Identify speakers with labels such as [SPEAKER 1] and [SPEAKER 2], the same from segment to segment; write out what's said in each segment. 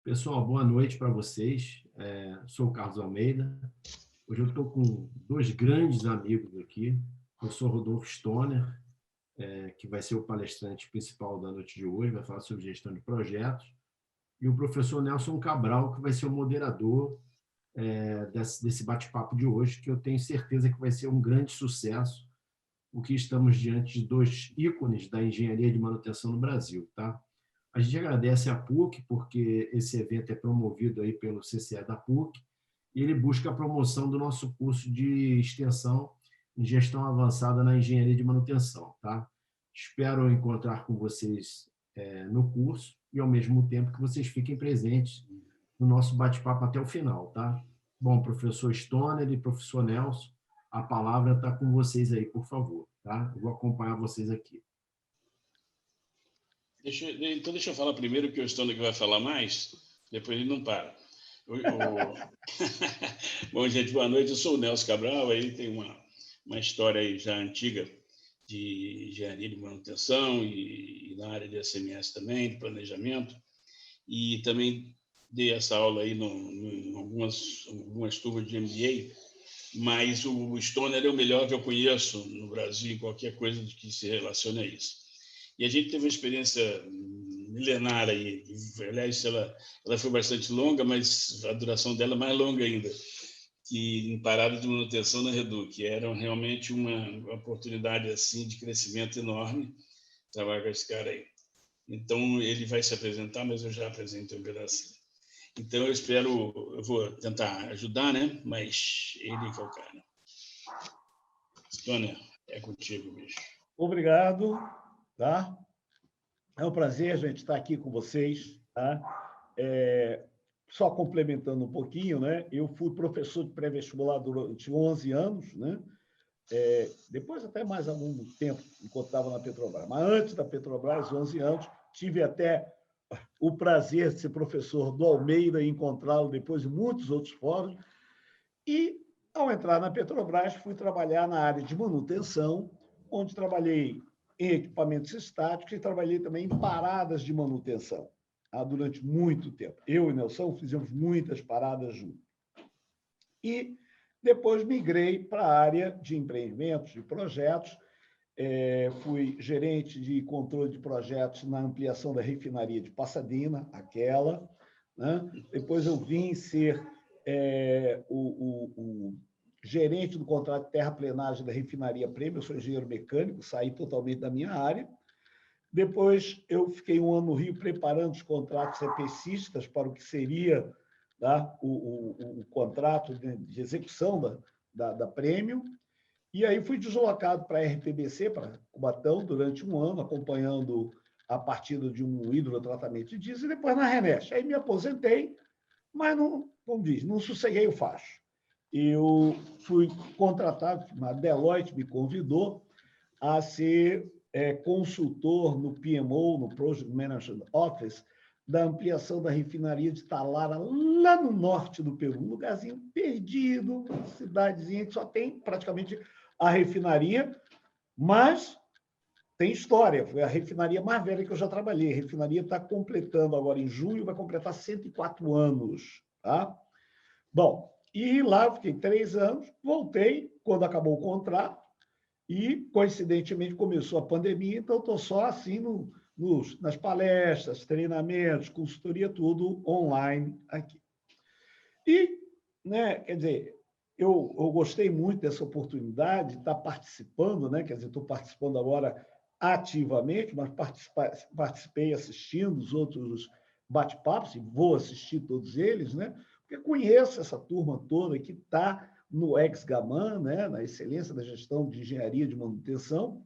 [SPEAKER 1] Pessoal, boa noite para vocês. Sou o Carlos Almeida. Hoje eu estou com dois grandes amigos aqui. O professor Rodolfo Stoner, que vai ser o palestrante principal da noite de hoje, vai falar sobre gestão de projetos, e o professor Nelson Cabral, que vai ser o moderador desse bate-papo de hoje, que eu tenho certeza que vai ser um grande sucesso, porque estamos diante de dois ícones da engenharia de manutenção no Brasil, tá? A gente agradece à PUC, porque esse evento é promovido aí pelo CCE da PUC, e ele busca a promoção do nosso curso de extensão em gestão avançada na engenharia de manutenção. Tá? Espero encontrar com vocês no curso e, ao mesmo tempo, que vocês fiquem presentes no nosso bate-papo até o final. Tá? Bom, professor Stoner e professor Nelson, a palavra está com vocês aí, por favor. Tá? Eu vou acompanhar vocês aqui.
[SPEAKER 2] Então, deixa eu falar primeiro que o Stoner que vai falar mais, depois ele não para. Bom, gente, boa noite. Eu sou o Nelson Cabral, aí tem uma história aí já antiga de engenharia de manutenção e na área de SMS também, de planejamento, e também dei essa aula aí em algumas turmas de MBA, mas o Stoner é o melhor que eu conheço no Brasil em qualquer coisa que se relacione a isso. E a gente teve uma experiência milenar aí. Aliás, ela foi bastante longa, mas a duração dela é mais longa ainda, que em parada de manutenção na Redu, que era realmente uma oportunidade assim de crescimento enorme trabalhar com esse cara aí. Então, ele vai se apresentar, mas eu já apresentei um pedacinho. Então, eu vou tentar ajudar, né? Mas ele que é o cara. Stoner, é contigo, bicho.
[SPEAKER 3] Obrigado. Tá? É um prazer, gente, estar aqui com vocês. Tá? Só complementando um pouquinho, né? Eu fui professor de pré-vestibular durante 11 anos, né? Depois até mais algum tempo, enquanto estava na Petrobras. Mas antes da Petrobras, 11 anos, tive até o prazer de ser professor do Almeida e encontrá-lo depois de muitos outros fóruns. E, ao entrar na Petrobras, fui trabalhar na área de manutenção, onde trabalhei em equipamentos estáticos e trabalhei também em paradas de manutenção durante muito tempo. Eu e Nelson fizemos muitas paradas juntos. E depois migrei para a área de empreendimentos, de projetos. Fui gerente de controle de projetos na ampliação da refinaria de Pasadena, aquela. Né? Depois eu vim ser o gerente do contrato de terraplenagem da refinaria Prêmio, eu sou engenheiro mecânico, saí totalmente da minha área. Depois, eu fiquei um ano no Rio preparando os contratos EPCistas para o que seria, tá, o contrato de execução da Prêmio. E aí fui deslocado para a RPBC, para Cubatão, durante um ano, acompanhando a partida de um hidrotratamento de diesel, e depois na Renest. Aí me aposentei, mas não, como diz, não sosseguei o facho. Eu fui contratado, a Deloitte me convidou a ser consultor no PMO, no Project Management Office, da ampliação da refinaria de Talara, lá no norte do Peru, um lugarzinho perdido, uma cidadezinha que só tem praticamente a refinaria, mas tem história. Foi a refinaria mais velha que eu já trabalhei. A refinaria está completando agora em junho, vai completar 104 anos. Tá? Bom, e lá eu fiquei 3 anos, voltei quando acabou o contrato e, coincidentemente, começou a pandemia, então estou só assim nas palestras, treinamentos, consultoria, tudo online aqui. E, né, quer dizer, eu gostei muito dessa oportunidade de estar participando, né? Quer dizer, estou participando agora ativamente, mas participei assistindo os outros bate-papos, e vou assistir todos eles, né? Porque conheço essa turma toda que está no ex-Gaman, né? Na excelência da gestão de engenharia de manutenção.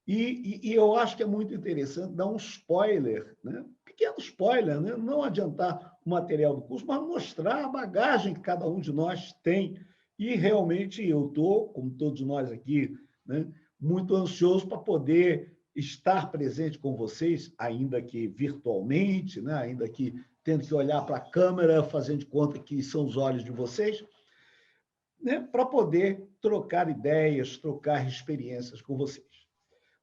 [SPEAKER 3] E eu acho que é muito interessante dar um spoiler, né? Um pequeno spoiler, né? Não adiantar o material do curso, mas mostrar a bagagem que cada um de nós tem. E realmente eu estou, como todos nós aqui, né, muito ansioso para poder estar presente com vocês, ainda que virtualmente, né? Ainda que tendo que olhar para a câmera, fazendo de conta que são os olhos de vocês, né? Para poder trocar ideias, trocar experiências com vocês.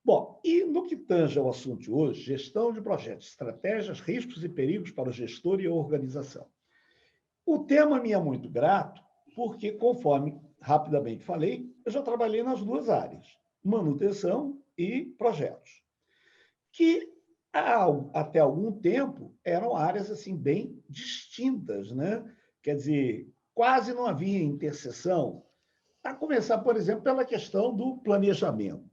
[SPEAKER 3] Bom, e no que tange ao assunto de hoje, gestão de projetos, estratégias, riscos e perigos para o gestor e a organização. O tema me é muito grato, porque, conforme rapidamente falei, eu já trabalhei nas duas áreas, manutenção e projetos, que até algum tempo eram áreas assim bem distintas, né? Quer dizer, quase não havia interseção, a começar, por exemplo, pela questão do planejamento.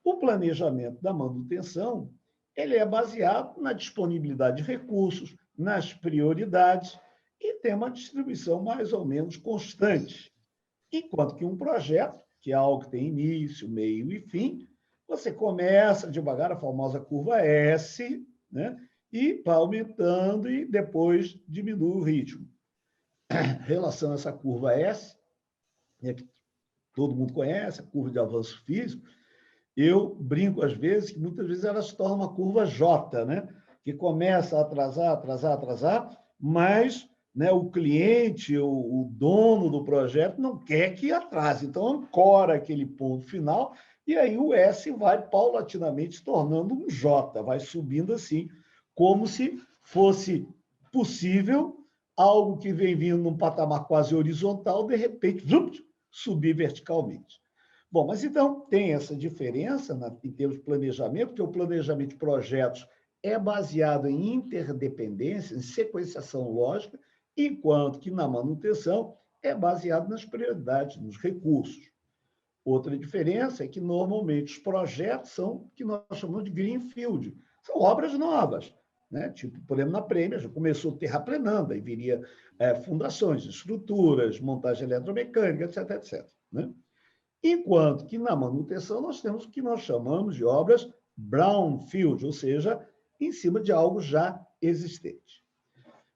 [SPEAKER 3] O planejamento da manutenção ele é baseado na disponibilidade de recursos, nas prioridades e tem uma distribuição mais ou menos constante. Enquanto que um projeto, que é algo que tem início, meio e fim, você começa devagar a famosa curva S, né? E vai aumentando e depois diminui o ritmo. Em relação a essa curva S, que todo mundo conhece, a curva de avanço físico, eu brinco às vezes que muitas vezes ela se torna uma curva J, né? Que começa a atrasar, mas né, o cliente, o dono do projeto, não quer que atrase. Então, ancora aquele ponto final e aí o S vai paulatinamente se tornando um J, vai subindo assim, como se fosse possível algo que vem vindo num patamar quase horizontal, de repente, subir verticalmente. Bom, mas então tem essa diferença em termos de planejamento, porque o planejamento de projetos é baseado em interdependência, em sequenciação lógica, enquanto que na manutenção é baseado nas prioridades, nos recursos. Outra diferença é que, normalmente, os projetos são o que nós chamamos de greenfield, são obras novas, né? Tipo, por exemplo, na Prêmia, já começou terraplenando, aí viria fundações, estruturas, montagem eletromecânica, etc, etc. Né? Enquanto que na manutenção nós temos o que nós chamamos de obras brownfield, ou seja, em cima de algo já existente.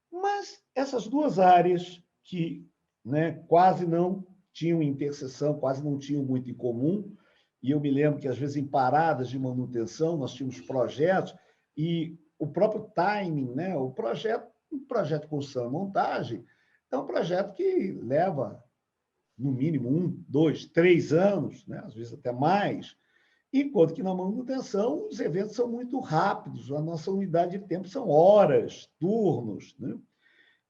[SPEAKER 3] Mas essas duas áreas que né, quase não tinham interseção, quase não tinham muito em comum, e eu me lembro que, às vezes, em paradas de manutenção, nós tínhamos projetos, e o próprio timing, né, um projeto de construção e montagem, é um projeto que leva no mínimo 1, 2, 3 anos, né? Às vezes até mais, enquanto que na manutenção os eventos são muito rápidos, a nossa unidade de tempo são horas, turnos. Né?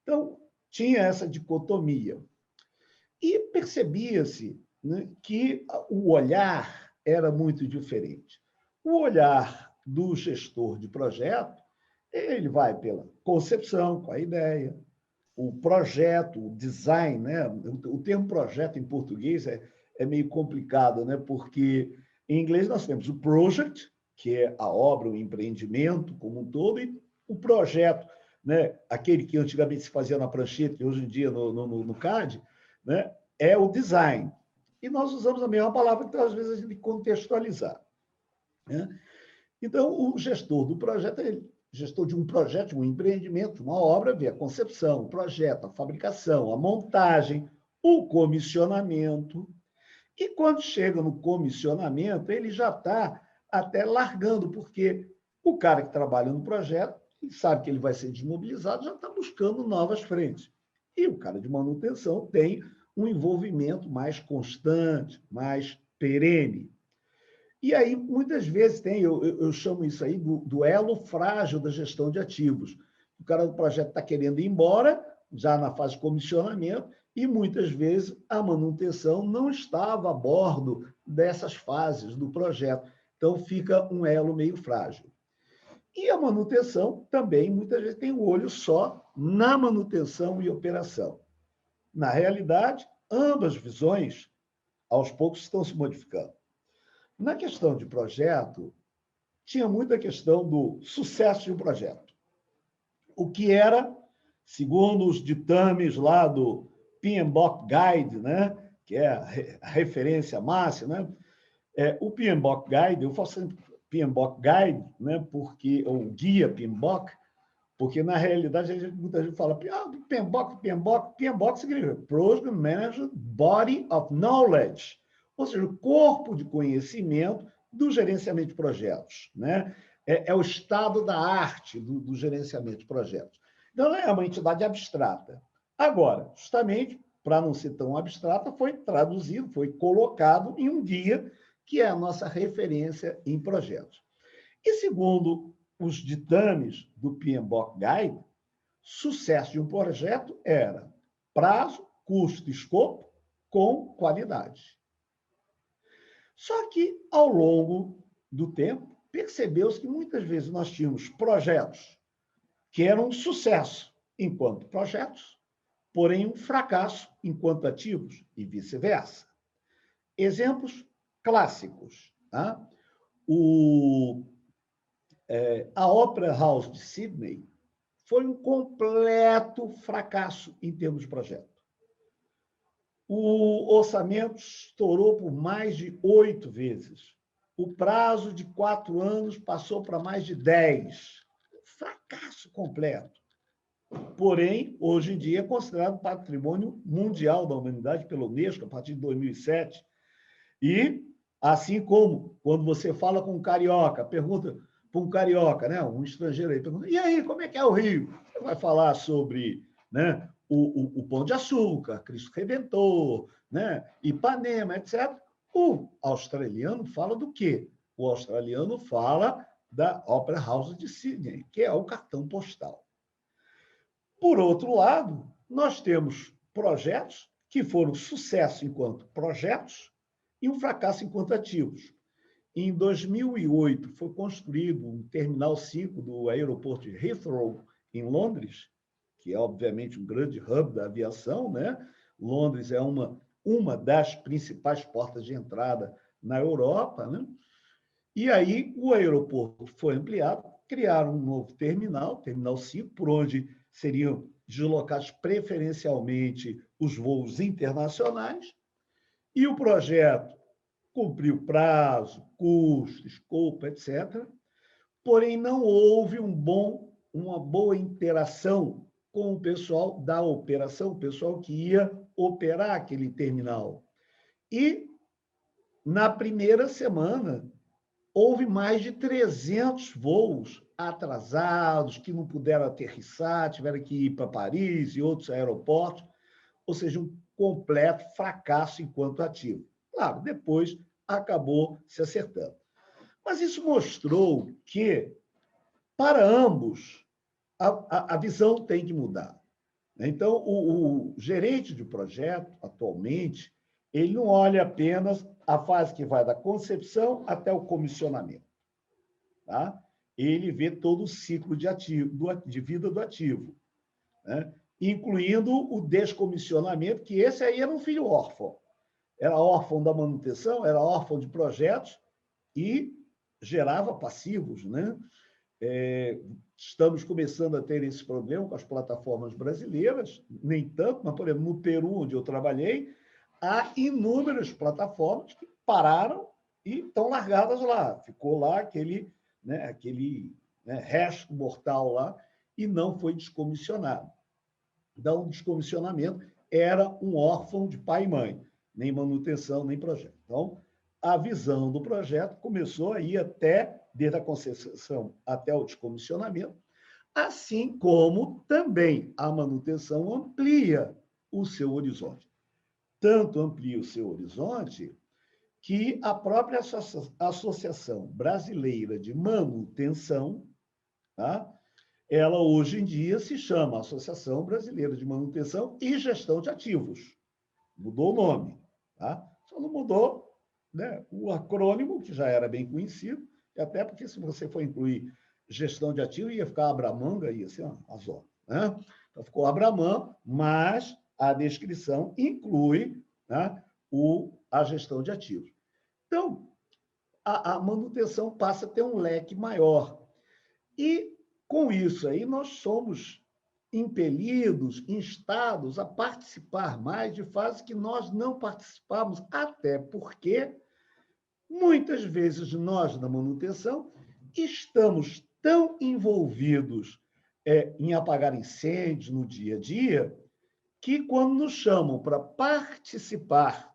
[SPEAKER 3] Então, tinha essa dicotomia. E percebia-se né, que o olhar era muito diferente. O olhar do gestor de projeto, ele vai pela concepção, com a ideia, o projeto, o design, né? O termo projeto em português é meio complicado, né? Porque em inglês nós temos o project, que é a obra, o empreendimento como um todo, e o projeto, né? Aquele que antigamente se fazia na prancheta, e hoje em dia no CAD, né? É o design. E nós usamos a mesma palavra, então às vezes a gente tem que contextualizar. Né? Então, o gestor do projeto gestor de um projeto, de um empreendimento, de uma obra, vê a concepção, o projeto, a fabricação, a montagem, o comissionamento. E quando chega no comissionamento, ele já está até largando, porque o cara que trabalha no projeto, ele sabe que ele vai ser desmobilizado, já está buscando novas frentes. E o cara de manutenção tem um envolvimento mais constante, mais perene. E aí, muitas vezes, eu chamo isso aí do elo frágil da gestão de ativos. O cara do projeto está querendo ir embora, já na fase de comissionamento, e muitas vezes a manutenção não estava a bordo dessas fases do projeto. Então, fica um elo meio frágil. E a manutenção também, muitas vezes, tem o olho só na manutenção e operação. Na realidade, ambas visões, aos poucos, estão se modificando. Na questão de projeto, tinha muita questão do sucesso de um projeto. O que era, segundo os ditames lá do PMBOK Guide, né, que é a referência máxima, né, o PMBOK Guide, eu faço sempre PMBOK Guide, né, porque, ou guia PMBOK, porque, na realidade, muita gente fala PMBOK significa Project Management Body of Knowledge, ou seja, o corpo de conhecimento do gerenciamento de projetos. Né? É o estado da arte do gerenciamento de projetos. Então, é uma entidade abstrata. Agora, justamente, para não ser tão abstrata, foi traduzido, foi colocado em um guia que é a nossa referência em projetos. E segundo os ditames do PMBOK Guide, sucesso de um projeto era prazo, custo e escopo com qualidade. Só que, ao longo do tempo, percebeu-se que muitas vezes nós tínhamos projetos que eram um sucesso enquanto projetos, porém um fracasso enquanto ativos e vice-versa. Exemplos clássicos. Tá? A Opera House de Sydney foi um completo fracasso em termos de projeto. O orçamento estourou por mais de 8 vezes. O prazo de 4 anos passou para mais de 10. Fracasso completo. Porém, hoje em dia é considerado patrimônio mundial da humanidade pela Unesco, a partir de 2007. E, assim como quando você fala com um carioca, pergunta para um carioca, né, um estrangeiro aí, pergunta, e aí, como é que é o Rio? Você vai falar sobre, né, o Pão de Açúcar, Cristo Redentor, né, Ipanema, etc. O australiano fala do quê? O australiano fala da Opera House de Sydney, que é o cartão postal. Por outro lado, nós temos projetos que foram sucesso enquanto projetos e um fracasso enquanto ativos. Em 2008, foi construído um Terminal 5 do aeroporto de Heathrow, em Londres, que é, obviamente, um grande hub da aviação, né? Londres é uma das principais portas de entrada na Europa, né? E aí o aeroporto foi ampliado, criaram um novo terminal, Terminal 5, por onde seriam deslocados preferencialmente os voos internacionais, e o projeto cumpriu prazo, custo, escopo, etc. Porém, não houve uma boa interação com o pessoal da operação, o pessoal que ia operar aquele terminal. E, na primeira semana, houve mais de 300 voos atrasados, que não puderam aterrissar, tiveram que ir para Paris e outros aeroportos, ou seja, um completo fracasso enquanto ativo. Claro, depois acabou se acertando. Mas isso mostrou que, para ambos, a visão tem que mudar. Então, o gerente de projeto, atualmente, ele não olha apenas a fase que vai da concepção até o comissionamento. Tá? Ele vê todo o ciclo de vida do ativo, né? Incluindo o descomissionamento, que esse aí era um filho órfão. Era órfão da manutenção, era órfão de projetos e gerava passivos, né? Estamos começando a ter esse problema com as plataformas brasileiras, nem tanto, mas, por exemplo, no Peru, onde eu trabalhei, há inúmeras plataformas que pararam e estão largadas lá. Ficou lá aquele resto mortal lá e não foi descomissionado. Então, o descomissionamento era um órfão de pai e mãe, nem manutenção, nem projeto. Então, a visão do projeto começou a ir desde a concepção até o descomissionamento, assim como também a manutenção amplia o seu horizonte. Tanto amplia o seu horizonte que a própria Associação Brasileira de Manutenção, tá? Ela hoje em dia se chama Associação Brasileira de Manutenção e Gestão de Ativos. Mudou o nome, tá? Só não mudou, né, o acrônimo, que já era bem conhecido, e até porque se você for incluir gestão de ativos, ia ficar Abramanga, ia ser uma zona, né? Então, ficou Abraman, mas a descrição inclui, né, a gestão de ativos. Então, a manutenção passa a ter um leque maior. E, com isso aí, nós somos impelidos, instados a participar mais de fases que nós não participamos, até porque, muitas vezes, nós, da manutenção, estamos tão envolvidos em apagar incêndios no dia a dia, que, quando nos chamam para participar,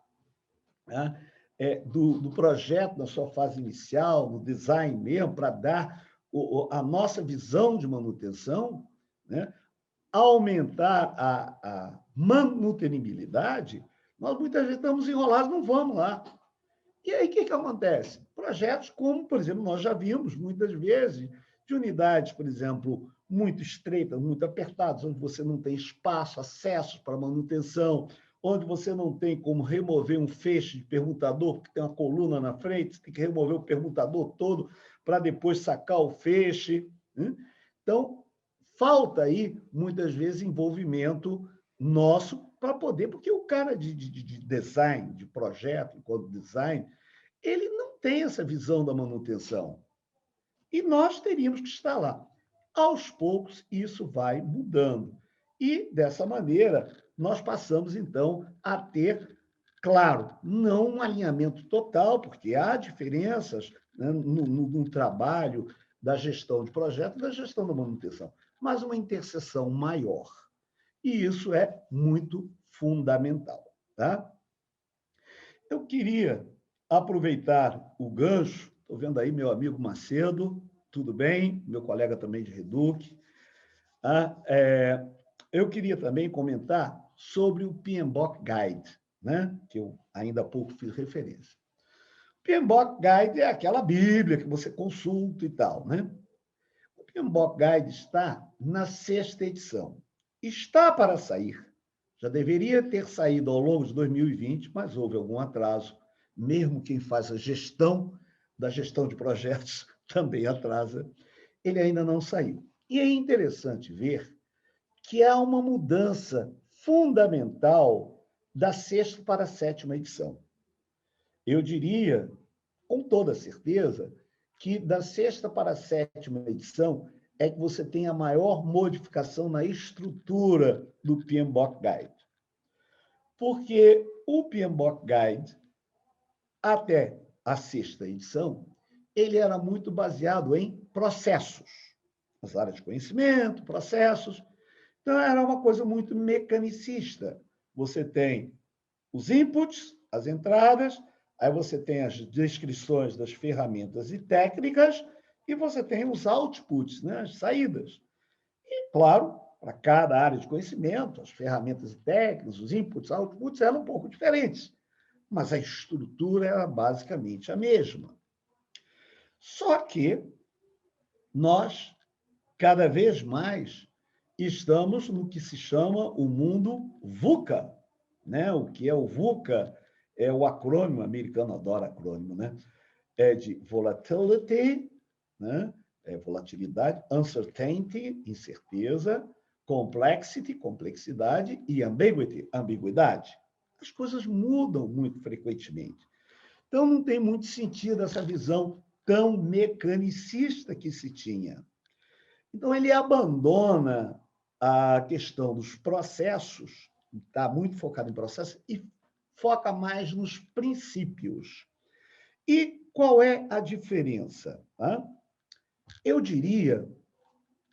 [SPEAKER 3] né, do projeto na sua fase inicial, no design mesmo, para dar a nossa visão de manutenção, né, aumentar a manutenibilidade, nós muitas vezes estamos enrolados, não vamos lá. E aí, o que acontece? Projetos como, por exemplo, nós já vimos muitas vezes, de unidades, por exemplo, muito estreitas, muito apertadas, onde você não tem espaço, acessos para manutenção, onde você não tem como remover um feixe de permutador, porque tem uma coluna na frente, você tem que remover o permutador todo para depois sacar o feixe. Né? Então, falta aí, muitas vezes, envolvimento nosso para poder, porque o cara de design, de projeto, enquanto design, ele não tem essa visão da manutenção. E nós teríamos que estar lá. Aos poucos, isso vai mudando. E, dessa maneira, nós passamos, então, a ter, claro, não um alinhamento total, porque há diferenças, né, no trabalho da gestão de projeto e da gestão da manutenção, mas uma interseção maior. E isso é muito fundamental. Tá? Eu queria aproveitar o gancho, estou vendo aí meu amigo Macedo, tudo bem? Meu colega também de Reduc. Eu queria também comentar sobre o PMBOK Guide, né? Que eu ainda há pouco fiz referência. O PMBOK Guide é aquela bíblia que você consulta e tal, né? O PMBOK Guide está na 6ª edição. Está para sair. Já deveria ter saído ao longo de 2020, mas houve algum atraso. Mesmo quem faz a gestão da gestão de projetos também atrasa. Ele ainda não saiu. E é interessante ver que há uma mudança fundamental da 6ª para a 7ª edição. Eu diria, com toda certeza, que da 6ª para a 7ª edição é que você tem a maior modificação na estrutura do PMBOK Guide. Porque o PMBOK Guide, até a 6ª edição, ele era muito baseado em processos, as áreas de conhecimento, processos. Então, era uma coisa muito mecanicista. Você tem os inputs, as entradas, aí você tem as descrições das ferramentas e técnicas, e você tem os outputs, né, as saídas. E, claro, para cada área de conhecimento, as ferramentas e técnicas, os inputs, outputs eram um pouco diferentes, mas a estrutura era basicamente a mesma. Só que nós, cada vez mais, estamos no que se chama o mundo VUCA. Né? O que é o VUCA? É o acrônimo, o americano adora acrônimo, né? É de volatility, né? Volatilidade, uncertainty, incerteza, complexity, complexidade, e ambiguity, ambiguidade. As coisas mudam muito frequentemente. Então, não tem muito sentido essa visão tão mecanicista que se tinha. Então, ele abandona a questão dos processos, está muito focado em processos, e foca mais nos princípios. E qual é a diferença? Eu diria,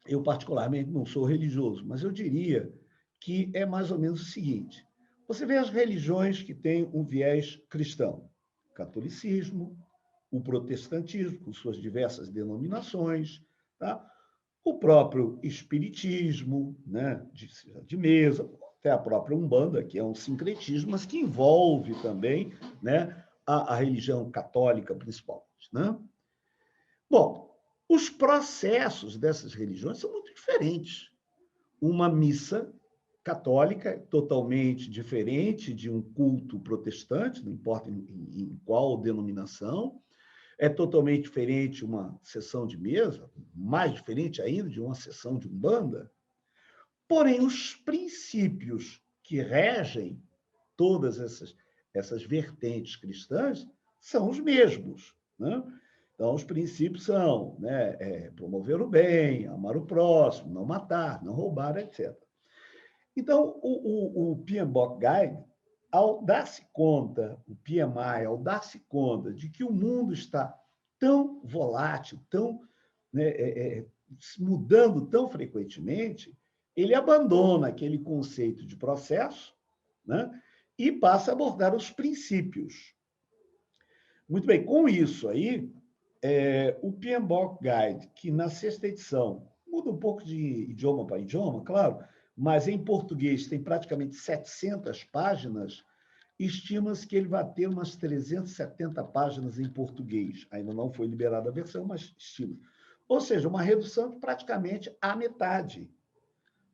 [SPEAKER 3] eu particularmente não sou religioso, mas eu diria que é mais ou menos o seguinte: você vê as religiões que têm um viés cristão, o catolicismo, o protestantismo, com suas diversas denominações, tá? O próprio espiritismo, né, de mesa, até a própria Umbanda, que é um sincretismo, mas que envolve também, né, a religião católica, principalmente. Né? Bom, os processos dessas religiões são muito diferentes. Uma missa católica é totalmente diferente de um culto protestante, não importa em qual denominação. É totalmente diferente uma sessão de mesa, mais diferente ainda de uma sessão de umbanda. Porém, os princípios que regem todas essas vertentes cristãs são os mesmos. Né? Então, os princípios são, né, promover o bem, amar o próximo, não matar, não roubar, etc. Então, o PMBOK Guide, ao dar-se conta, o PMI, ao dar-se conta de que o mundo está tão volátil, tão, né, mudando tão frequentemente, ele abandona aquele conceito de processo, né, e passa a abordar os princípios. Muito bem, com isso aí, o PMBOK Guide, que na 6ª edição muda um pouco de idioma para idioma, claro, mas em português tem praticamente 700 páginas, estima-se que ele vai ter umas 370 páginas em português. Ainda não foi liberada a versão, mas estima. Ou seja, uma redução de praticamente a metade.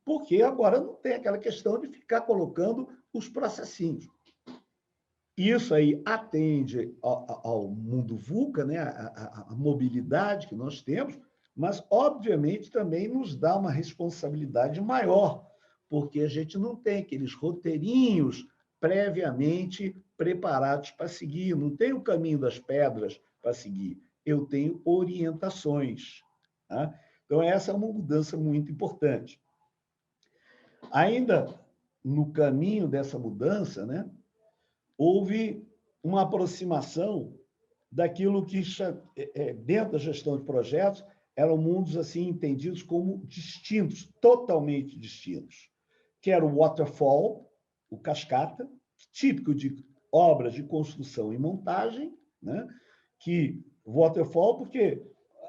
[SPEAKER 3] Porque agora não tem aquela questão de ficar colocando os processinhos. Isso aí atende ao mundo VUCA, né? A mobilidade que nós temos, mas, obviamente, também nos dá uma responsabilidade maior, porque a gente não tem aqueles roteirinhos previamente preparados para seguir, não tem o caminho das pedras para seguir, eu tenho orientações. Tá? Então, essa é uma mudança muito importante. Ainda no caminho dessa mudança, né, houve uma aproximação daquilo que, dentro da gestão de projetos, eram mundos assim entendidos como distintos, totalmente distintos, que era o waterfall, o cascata, típico de obras de construção e montagem, né? Que waterfall, porque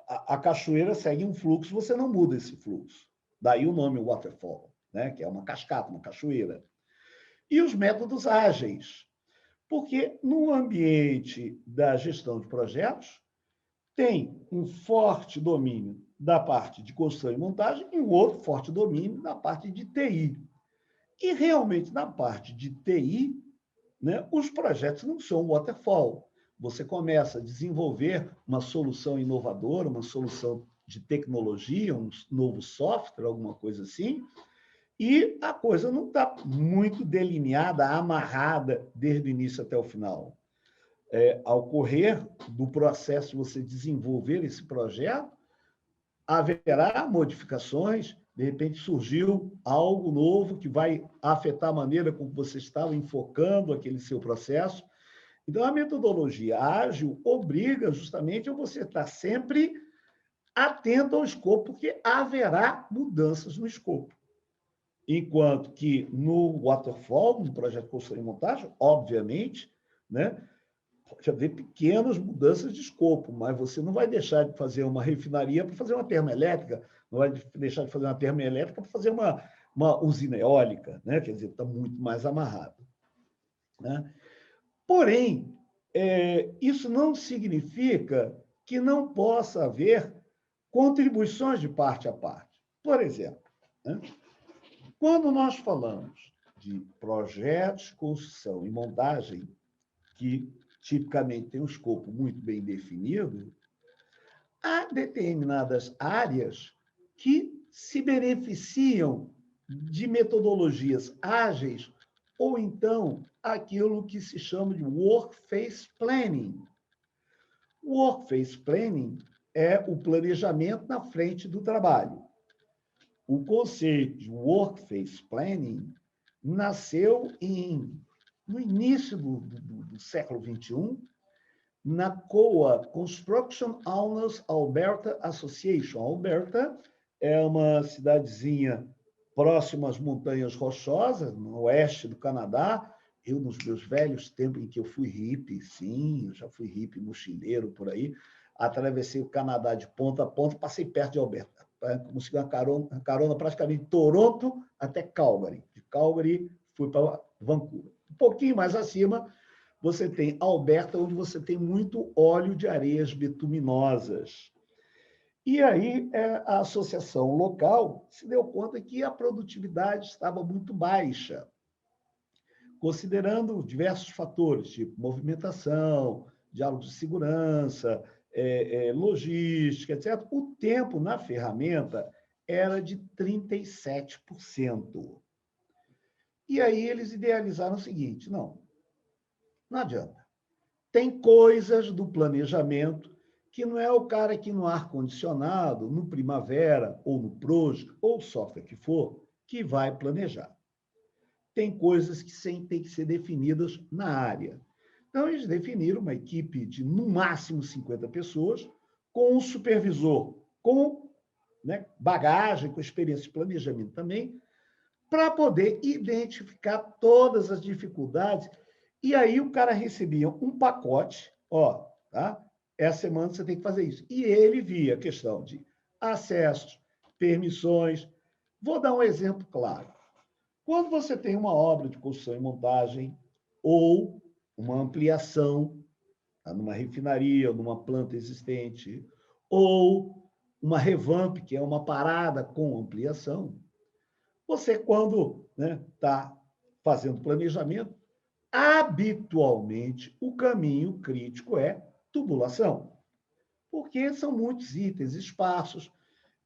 [SPEAKER 3] a cachoeira segue um fluxo, você não muda esse fluxo. Daí o nome waterfall, né? Que é uma cascata, uma cachoeira. E os métodos ágeis, porque no ambiente da gestão de projetos tem um forte domínio da parte de construção e montagem e um outro forte domínio da parte de TI. E realmente, na parte de TI, né, os projetos não são waterfall. Você começa a desenvolver uma solução inovadora, uma solução de tecnologia, um novo software, alguma coisa assim, e a coisa não está muito delineada, amarrada desde o início até o final. Ao correr do processo de você desenvolver esse projeto, haverá modificações, de repente surgiu algo novo que vai afetar a maneira como você estava enfocando aquele seu processo. Então, a metodologia ágil obriga justamente a você estar sempre atento ao escopo, porque haverá mudanças no escopo. Enquanto que no waterfall, no projeto de construção e montagem, obviamente, né, pode haver pequenas mudanças de escopo, mas você não vai deixar de fazer uma refinaria para fazer uma termoelétrica, não vai deixar de fazer uma termoelétrica para fazer uma usina eólica, né? Quer dizer, está muito mais amarrado. Né? Porém, isso não significa que não possa haver contribuições de parte a parte. Por exemplo, né? Quando nós falamos de projetos, construção e montagem, que tipicamente tem um escopo muito bem definido, há determinadas áreas que se beneficiam de metodologias ágeis ou então aquilo que se chama de work-phase planning. O work-phase planning é o planejamento na frente do trabalho. O conceito de work-phase planning nasceu no início do século XXI, na COA, Construction Owners Alberta Association. Alberta é uma cidadezinha próxima às Montanhas Rochosas, no oeste do Canadá. Eu, nos meus velhos tempos em que eu fui hippie, sim, eu já fui hippie mochileiro por aí, atravessei o Canadá de ponta a ponta, passei perto de Alberta. Consegui uma carona praticamente de Toronto até Calgary. De Calgary, fui para Vancouver. Um pouquinho mais acima, você tem Alberta, onde você tem muito óleo de areias bituminosas. E aí, a associação local se deu conta que a produtividade estava muito baixa, considerando diversos fatores, tipo movimentação, diálogo de segurança, logística, etc. O tempo na ferramenta era de 37%. E aí eles idealizaram o seguinte, não adianta. Tem coisas do planejamento que não é o cara que no ar-condicionado, no Primavera, ou no Project, ou software que for, que vai planejar. Tem coisas que têm que ser definidas na área. Então, eles definiram uma equipe de, no máximo, 50 pessoas, com um supervisor, com bagagem, com experiência de planejamento também, para poder identificar todas as dificuldades. E aí o cara recebia um pacote, tá? Essa semana você tem que fazer isso. E ele via a questão de acessos, permissões. Vou dar um exemplo claro. Quando você tem uma obra de construção e montagem ou uma ampliação, tá? Numa refinaria, ou numa planta existente, ou uma revamp, que é uma parada com ampliação. Você, quando está fazendo planejamento, habitualmente o caminho crítico é tubulação, porque são muitos itens, espaços.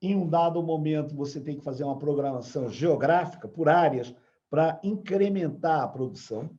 [SPEAKER 3] Em um dado momento, você tem que fazer uma programação geográfica por áreas para incrementar a produção.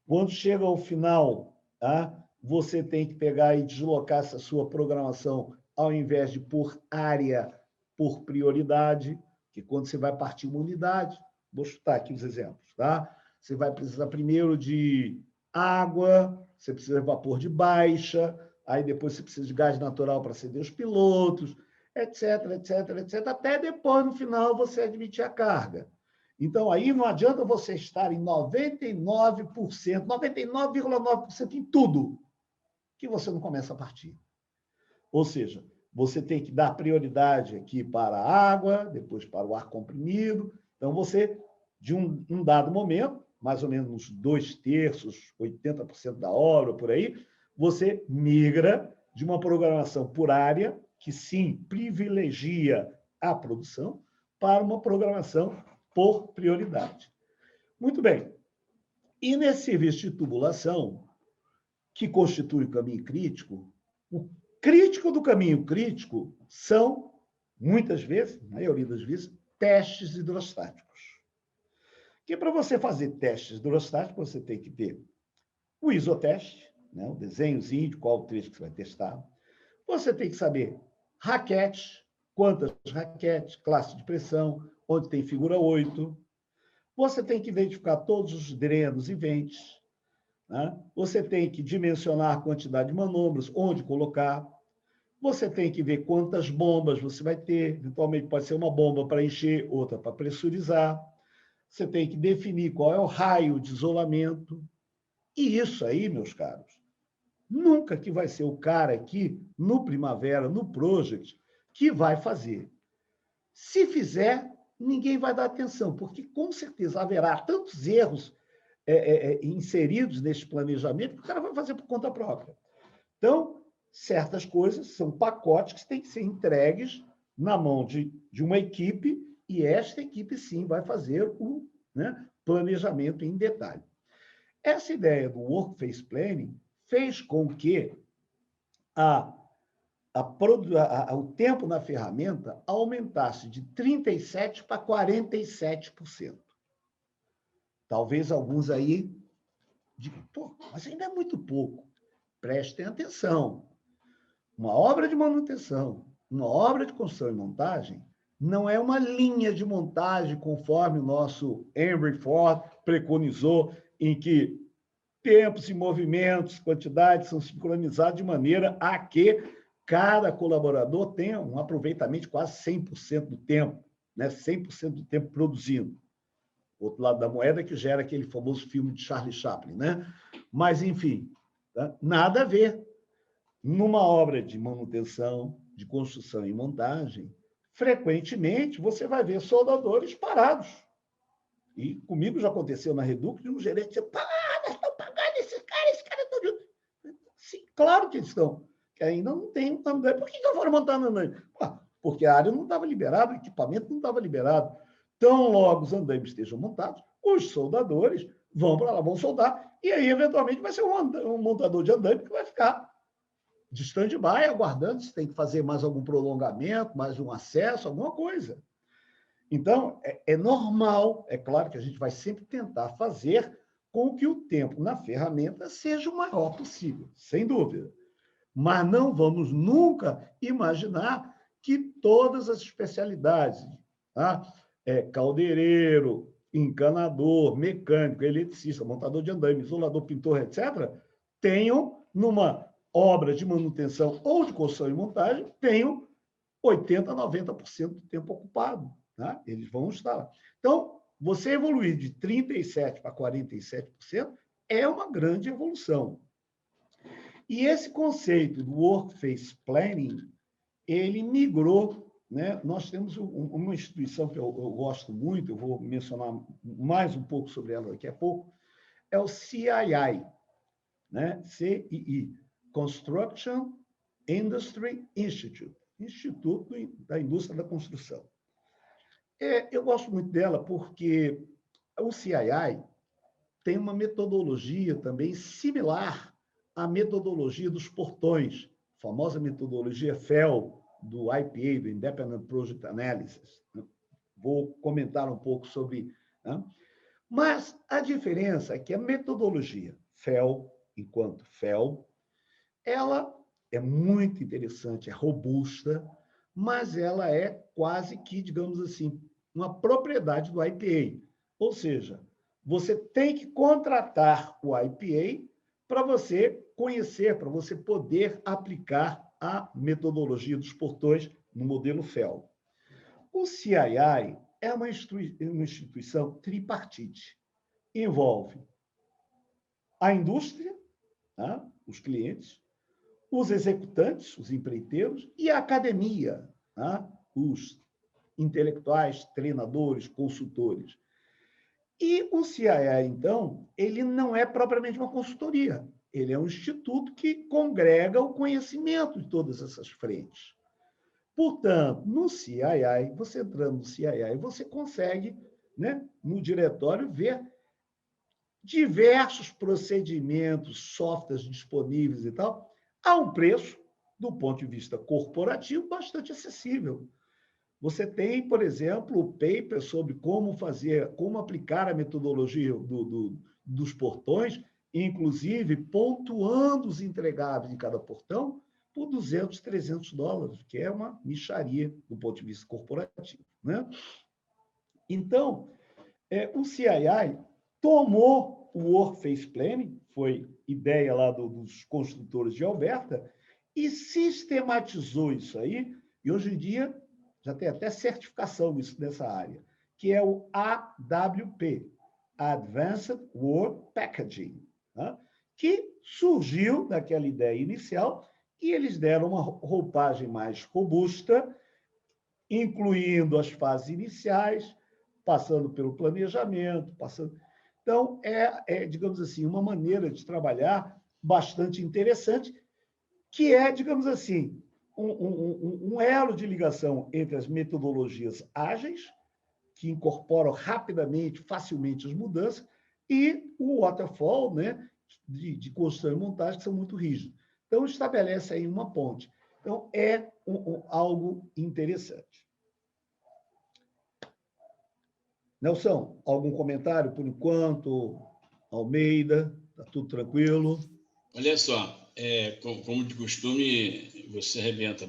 [SPEAKER 3] Quando chega ao final, tá, você tem que pegar e deslocar essa sua programação, ao invés de por área, por prioridade, que quando você vai partir uma unidade, vou chutar aqui os exemplos, tá? Você vai precisar primeiro de água, você precisa de vapor de baixa, aí depois você precisa de gás natural para acender os pilotos, etc, etc, etc, até depois, no final, você admitir a carga. Então, aí não adianta você estar em 99%, 99,9% em tudo, que você não começa a partir. Ou seja, você tem que dar prioridade aqui para a água, depois para o ar comprimido. Então, você, de um dado momento, mais ou menos uns 2/3, 80% da obra, por aí, você migra de uma programação por área, que sim, privilegia a produção, para uma programação por prioridade. Muito bem. E nesse serviço de tubulação, que constitui o caminho crítico, o crítico do caminho crítico são, muitas vezes, na maioria das vezes, testes hidrostáticos. Que para você fazer testes hidrostáticos, você tem que ter o isoteste, o desenhozinho de qual trecho que você vai testar. Você tem que saber raquetes, quantas raquetes, classe de pressão, onde tem figura 8. Você tem que identificar todos os drenos e ventes. Né? Você tem que dimensionar a quantidade de manobras, onde colocar. Você tem que ver quantas bombas você vai ter. Eventualmente pode ser uma bomba para encher, outra para pressurizar. Você tem que definir qual é o raio de isolamento. E isso aí, meus caros, nunca que vai ser o cara aqui, no Primavera, no Project, que vai fazer. Se fizer, ninguém vai dar atenção, porque com certeza haverá tantos erros inseridos neste planejamento que o cara vai fazer por conta própria. Então, certas coisas são pacotes que têm que ser entregues na mão de uma equipe, e esta equipe, sim, vai fazer o planejamento em detalhe. Essa ideia do Workphase Planning fez com que o tempo na ferramenta aumentasse de 37% para 47%. Talvez alguns aí digam, pô, mas ainda é muito pouco. Prestem atenção. Uma obra de manutenção, uma obra de construção e montagem, não é uma linha de montagem conforme o nosso Henry Ford preconizou, em que tempos e movimentos, quantidades são sincronizados de maneira a que cada colaborador tenha um aproveitamento de quase 100% do tempo, 100% do tempo produzindo. Outro lado da moeda que gera aquele famoso filme de Charlie Chaplin, Mas, enfim, nada a ver. Numa obra de manutenção, de construção e montagem, frequentemente você vai ver soldadores parados. E comigo já aconteceu na Redux, de um gerente dizer, nós estamos pagando esse cara está junto. Sim, claro que eles estão. Que ainda não tem. Por que não foram montar no andaime? Porque a área não estava liberada, o equipamento não estava liberado. Tão logo os andaimes estejam montados, os soldadores vão para lá, vão soldar, e aí, eventualmente, vai ser um montador de andaime que vai ficar de stand-by, aguardando se tem que fazer mais algum prolongamento, mais um acesso, alguma coisa. Então, é normal, é claro que a gente vai sempre tentar fazer com que o tempo na ferramenta seja o maior possível, sem dúvida. Mas não vamos nunca imaginar que todas as especialidades, caldeireiro, encanador, mecânico, eletricista, montador de andaime, isolador, pintor, etc., tenham, numa obra de manutenção ou de construção e montagem, tenham 80%, 90% do tempo ocupado. Eles vão estar lá. Então, você evoluir de 37% para 47% é uma grande evolução. E esse conceito do Workphase Planning, ele migrou. Nós temos uma instituição que eu gosto muito, eu vou mencionar mais um pouco sobre ela daqui a pouco, é o CII, né? CII, Construction Industry Institute, Instituto da Indústria da Construção. Eu gosto muito dela porque o CII tem uma metodologia também similar à metodologia dos portões, a famosa metodologia FEL, do IPA, do Independent Project Analysis. Vou comentar um pouco sobre... Né? Mas a diferença é que a metodologia FEL, enquanto FEL, ela é muito interessante, é robusta, mas ela é quase que, digamos assim, uma propriedade do IPA. Ou seja, você tem que contratar o IPA para você conhecer, para você poder aplicar a metodologia dos portões no modelo FEL. O CII é uma instituição tripartite. Envolve a indústria, tá? Os clientes, os executantes, os empreiteiros, e a academia, tá? Os intelectuais, treinadores, consultores. E o CII, então, ele não é propriamente uma consultoria, ele é um instituto que congrega o conhecimento de todas essas frentes. Portanto, no CII, você entrando no CII, você consegue, né, no diretório, ver diversos procedimentos, softwares disponíveis e tal, a um preço, do ponto de vista corporativo, bastante acessível. Você tem, por exemplo, o paper sobre como aplicar a metodologia dos portões, inclusive pontuando os entregáveis em cada portão por $200, $300, que é uma mixaria do ponto de vista corporativo, né? Então, o CII tomou o Workplace Planning, foi ideia lá dos construtores de Alberta, e sistematizou isso aí, e hoje em dia já tem até certificação nessa área, que é o AWP, Advanced Work Packaging, né? Que surgiu daquela ideia inicial e eles deram uma roupagem mais robusta, incluindo as fases iniciais, passando pelo planejamento, Então, digamos assim, uma maneira de trabalhar bastante interessante, que é, digamos assim, um elo de ligação entre as metodologias ágeis, que incorporam rapidamente, facilmente as mudanças, e o waterfall, né, de construção e montagem, que são muito rígidos. Então, estabelece aí uma ponte. Então, é algo interessante. Nelson, algum comentário por enquanto? Almeida, está tudo tranquilo?
[SPEAKER 2] Olha só, como de costume, você arrebenta.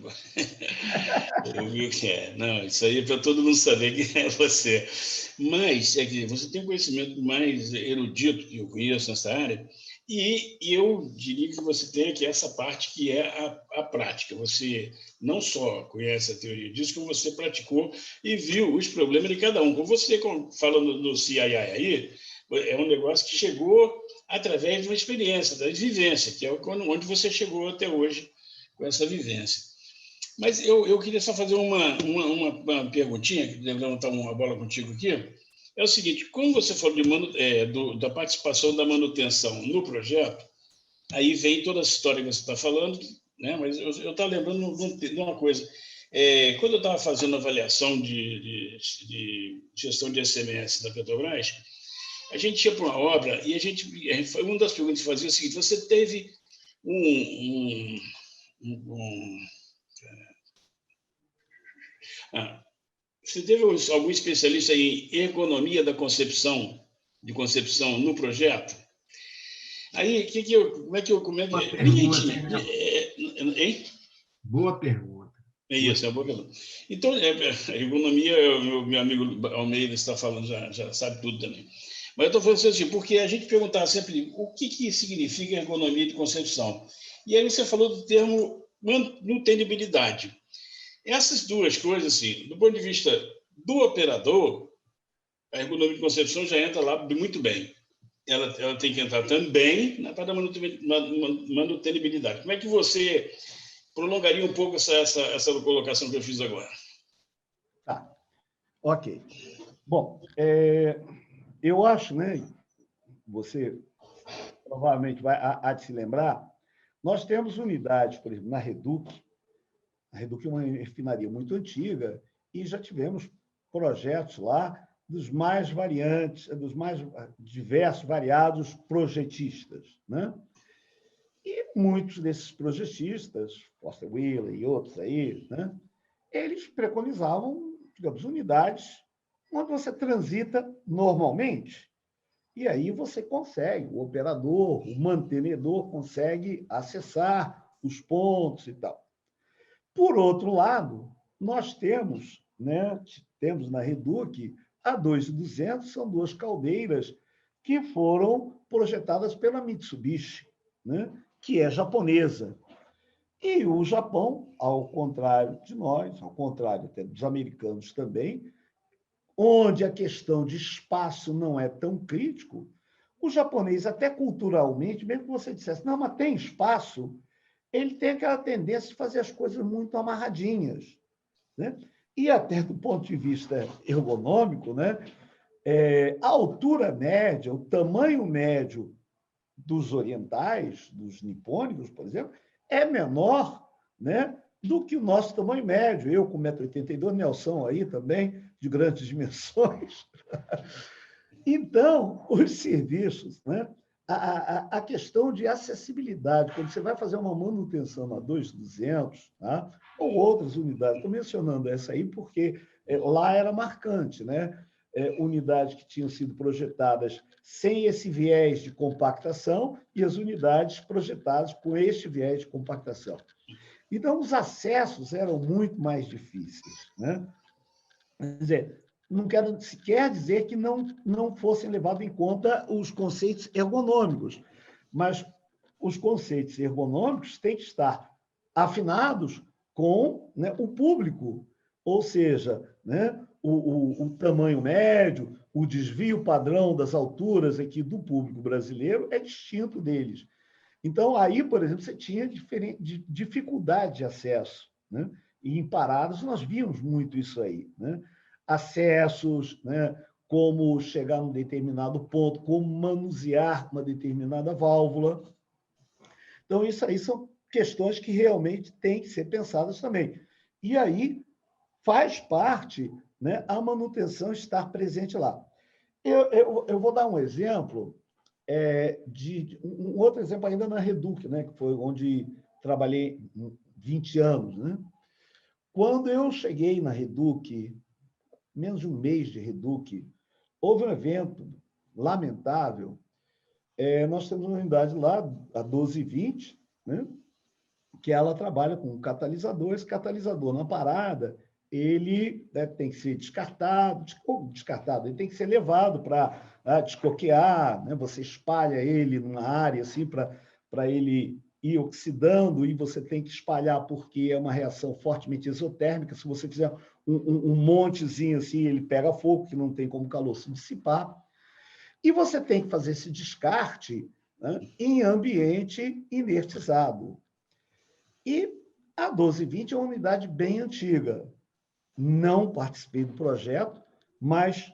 [SPEAKER 2] Eu vi que é. Não, isso aí é para todo mundo saber quem é você. Mas é que você tem um conhecimento mais erudito que eu conheço nessa área, e eu diria que você tem aqui essa parte que é a prática. Você não só conhece a teoria disso, como você praticou e viu os problemas de cada um. Como você fala no CII aí, é um negócio que chegou através de uma experiência, da vivência, que é onde você chegou até hoje com essa vivência. Mas eu queria só fazer uma perguntinha, levantar uma bola contigo aqui. É o seguinte, como você falou da participação da manutenção no projeto, aí vem toda essa história que você está falando, né? Mas eu estava lembrando de uma coisa. Quando eu estava fazendo avaliação de gestão de SMS da Petrobras, a gente ia para uma obra e uma das perguntas que fazia é o seguinte: você teve você teve algum especialista em ergonomia da concepção no projeto? Aí, como é que hein?
[SPEAKER 1] Boa pergunta.
[SPEAKER 2] É isso, é uma boa pergunta. Então, a ergonomia, meu amigo Almeida está falando, já sabe tudo também. Mas eu estou falando assim, porque a gente perguntava sempre o que significa ergonomia de concepção. E aí você falou do termo manutenibilidade. Essas duas coisas, assim, do ponto de vista do operador, a ergonomia de concepção já entra lá muito bem. Ela tem que entrar também na parte da manutenibilidade. Como é que você prolongaria um pouco essa colocação que eu fiz agora?
[SPEAKER 3] Tá, ok. Bom, eu acho, né, você provavelmente há de se lembrar, nós temos unidades, por exemplo, na Reduc. A Reduc é uma refinaria muito antiga e já tivemos projetos lá dos mais variantes, dos mais diversos, variados projetistas, né? E muitos desses projetistas, Foster Wheeler e outros aí, né? Eles preconizavam, digamos, unidades onde você transita normalmente. E aí você consegue, o operador, o mantenedor consegue acessar os pontos e tal. Por outro lado, nós temos, né, temos na Reduc a 2200, são duas caldeiras que foram projetadas pela Mitsubishi, né, que é japonesa. E o Japão, ao contrário de nós, ao contrário até dos americanos também, onde a questão de espaço não é tão crítico, o japonês, até culturalmente, mesmo que você dissesse, não, mas tem espaço, ele tem aquela tendência de fazer as coisas muito amarradinhas, né? E até do ponto de vista ergonômico, né? A altura média, o tamanho médio dos orientais, dos nipônicos, por exemplo, é menor, né, do que o nosso tamanho médio. Eu com 1,82 m, Nelson aí também, de grandes dimensões. Então, os serviços, né, a questão de acessibilidade, quando você vai fazer uma manutenção na 2200, tá, ou outras unidades, estou mencionando essa aí porque lá era marcante, né? Unidades que tinham sido projetadas sem esse viés de compactação e as unidades projetadas com este viés de compactação. Então, os acessos eram muito mais difíceis, né? Quer dizer, não quero sequer dizer que não fossem levados em conta os conceitos ergonômicos, mas os conceitos ergonômicos têm que estar afinados com, né, o público, ou seja, né, o tamanho médio, o desvio padrão das alturas aqui do público brasileiro é distinto deles. Então, aí, por exemplo, você tinha dificuldade de acesso, né? E em paradas nós vimos muito isso aí, né? Acessos, né? Como chegar num determinado ponto, como manusear uma determinada válvula. Então, isso aí são questões que realmente têm que ser pensadas também. E aí faz parte, né, a manutenção estar presente lá. Eu vou dar um exemplo, um outro exemplo ainda na Reduc, né, que foi onde trabalhei 20 anos. Né? Quando eu cheguei na Reduc, menos de um mês de Reduc, houve um evento lamentável. Nós temos uma unidade lá, a 1220, né, que ela trabalha com catalisador. Esse catalisador na parada, ele, né, tem que ser descartado, ele tem que ser levado para descoquear, né? Você espalha ele numa área assim para ele ir oxidando e você tem que espalhar porque é uma reação fortemente exotérmica. Se você fizer um montezinho assim, ele pega fogo, que não tem como o calor se dissipar. E você tem que fazer esse descarte, né, em ambiente inertizado. E a 1220 é uma unidade bem antiga. Não participei do projeto, mas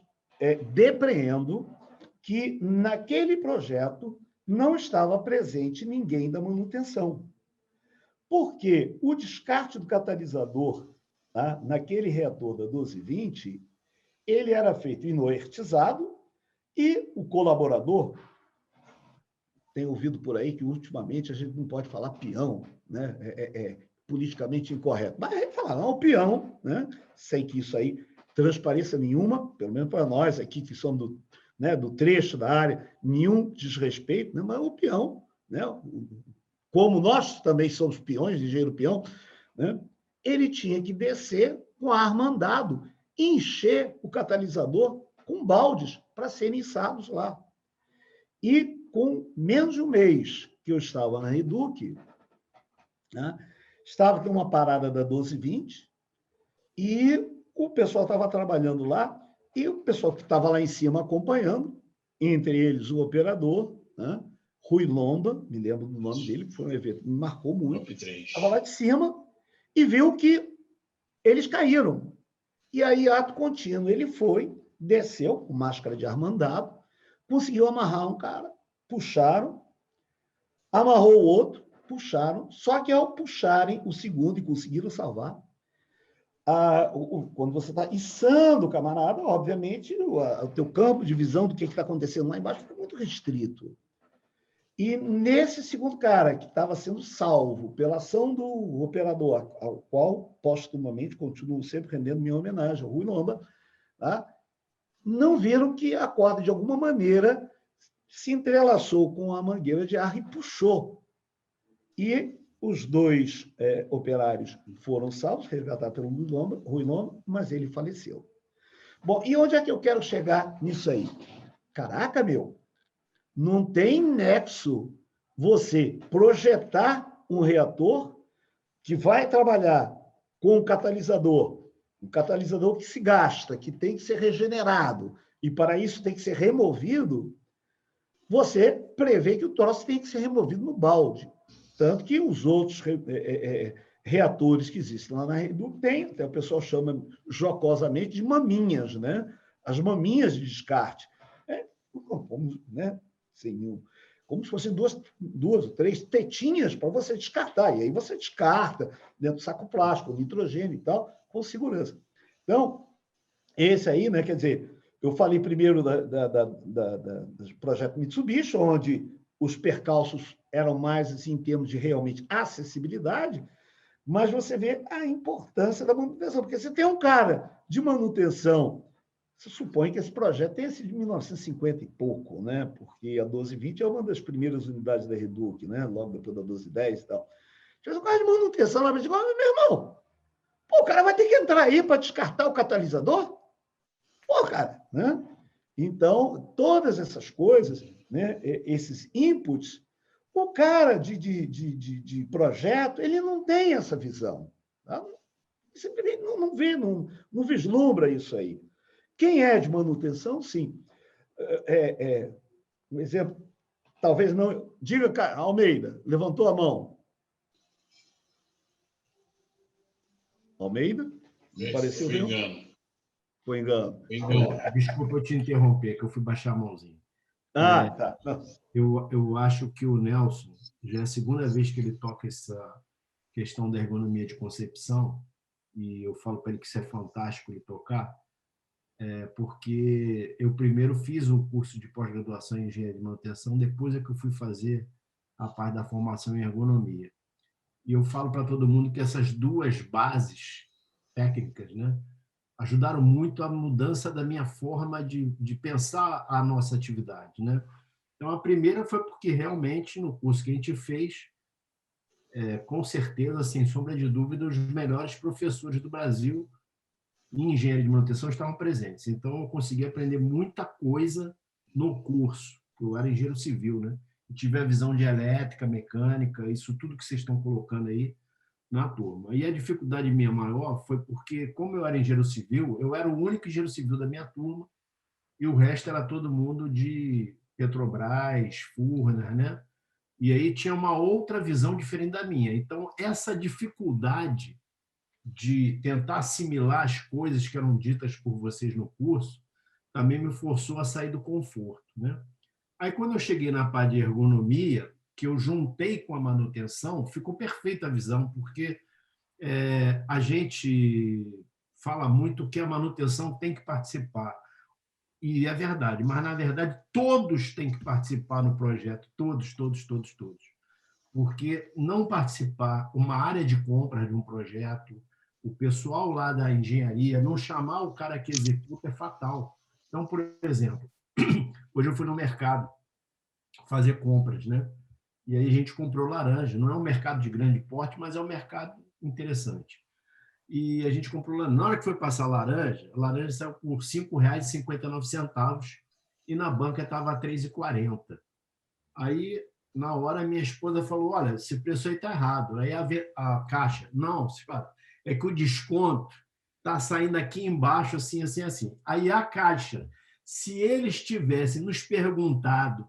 [SPEAKER 3] depreendo que naquele projeto não estava presente ninguém da manutenção. Porque o descarte do catalisador, tá, naquele reator da 1220, ele era feito inertizado e o colaborador, tem ouvido por aí que ultimamente a gente não pode falar peão, né? Politicamente incorreto. Mas a gente fala, não, o peão, né? Sem que isso aí transpareça nenhuma, pelo menos para nós aqui que somos do trecho da área, nenhum desrespeito, né? Mas o peão, né? Como nós também somos peões, engenheiro peão, né? Ele tinha que descer com ar mandado, encher o catalisador com baldes para serem içados lá. E com menos de um mês que eu estava na Reduc, né, estava com uma parada da 1220 e o pessoal estava trabalhando lá e o pessoal que estava lá em cima acompanhando, entre eles o operador, né, Rui Lomba, me lembro do nome dele, que foi um evento que me marcou muito, estava lá de cima e viu que eles caíram. E aí, ato contínuo, ele foi, desceu com máscara de ar mandado, conseguiu amarrar um cara, puxaram, amarrou o outro, puxaram, só que ao puxarem o segundo e conseguiram salvar, quando você está içando o camarada, obviamente, o teu campo de visão do que está acontecendo lá embaixo fica muito restrito. E nesse segundo cara, que estava sendo salvo pela ação do operador, ao qual, postumamente, continuo sempre rendendo minha homenagem, ao Rui Lomba, tá? Não viram que a corda, de alguma maneira, se entrelaçou com a mangueira de ar e puxou. E os dois operários foram salvos, resgatados pelo Rui Lomba, mas ele faleceu. Bom, e onde é que eu quero chegar nisso aí? Caraca, meu! Não tem nexo você projetar um reator que vai trabalhar com um catalisador que se gasta, que tem que ser regenerado, e para isso tem que ser removido, você prevê que o troço tem que ser removido no balde. Tanto que os outros reatores que existem lá na Reduc tem, até o pessoal chama jocosamente de maminhas, né? As maminhas de descarte. Né? Como se fossem duas ou três tetinhas para você descartar. E aí você descarta dentro do saco plástico, nitrogênio e tal, com segurança. Então, esse aí, né, quer dizer, eu falei primeiro do projeto Mitsubishi, onde os percalços eram mais assim, em termos de realmente acessibilidade, mas você vê a importância da manutenção, porque você tem um cara de manutenção. Você supõe que esse projeto tenha sido de 1950 e pouco, né? Porque a 1220 é uma das primeiras unidades da Reduc, né? Logo depois da 1210 e tal. Fez um cara de manutenção lá, mas digo, meu irmão, pô, o cara vai ter que entrar aí para descartar o catalisador? Pô, cara, né? Então, todas essas coisas, né? Esses inputs, o cara de projeto, ele não tem essa visão. Tá? Simplesmente não vê, não vislumbra isso aí. Quem é de manutenção, sim. Um exemplo, talvez não... Diga, Almeida, levantou a mão. Almeida? Não pareceu
[SPEAKER 2] Foi engano.
[SPEAKER 3] Foi engano.
[SPEAKER 1] Desculpa eu te interromper, que eu fui baixar a mãozinha.
[SPEAKER 3] Tá.
[SPEAKER 1] Eu acho que o Nelson, já é a segunda vez que ele toca essa questão da ergonomia de concepção, e eu falo para ele que isso é fantástico ele tocar, porque eu primeiro fiz o curso de pós-graduação em engenharia de manutenção, depois é que eu fui fazer a parte da formação em ergonomia. E eu falo para todo mundo que essas duas bases técnicas, né, ajudaram muito a mudança da minha forma de pensar a nossa atividade, né? Então, a primeira foi porque realmente, no curso que a gente fez, com certeza, sem sombra de dúvida, os melhores professores do Brasil em engenharia de manutenção estavam presentes. Então, eu consegui aprender muita coisa no curso. Eu era engenheiro civil, né? E tive a visão de elétrica, mecânica, isso tudo que vocês estão colocando aí na turma. E a dificuldade minha maior foi porque, como eu era engenheiro civil, eu era o único engenheiro civil da minha turma e o resto era todo mundo de Petrobras, Furnas, né? E aí tinha uma outra visão diferente da minha. Então, essa dificuldade de tentar assimilar as coisas que eram ditas por vocês no curso também me forçou a sair do conforto, né? Aí, quando eu cheguei na parte de ergonomia, que eu juntei com a manutenção, ficou perfeita a visão, porque a gente fala muito que a manutenção tem que participar. E é verdade, mas, na verdade, todos têm que participar no projeto, todos. Porque não participar, uma área de compras de um projeto, o pessoal lá da engenharia, não chamar o cara que executa é fatal. Então, por exemplo, hoje eu fui no mercado fazer compras, né? E aí a gente comprou laranja. Não é um mercado de grande porte, mas é um mercado interessante. E a gente comprou laranja. Na hora que foi passar a laranja saiu por R$ 5,59 e na banca estava a R$ 3,40. Aí, na hora, minha esposa falou, olha, esse preço aí está errado. Aí a caixa, não, é que o desconto está saindo aqui embaixo, assim. Aí a caixa, se eles tivessem nos perguntado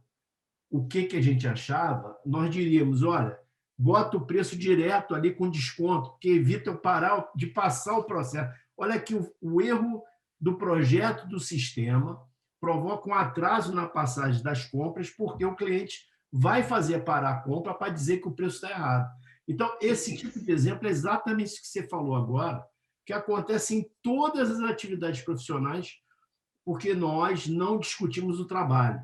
[SPEAKER 1] o que a gente achava, nós diríamos, olha, bota o preço direto ali com desconto, porque evita eu parar de passar o processo. Olha aqui o erro do projeto do sistema. O provoca um atraso na passagem das compras, porque o cliente vai fazer parar a compra para dizer que o preço está errado. Então, esse tipo de exemplo é exatamente isso que você falou agora, que acontece em todas as atividades profissionais, porque nós não discutimos o trabalho,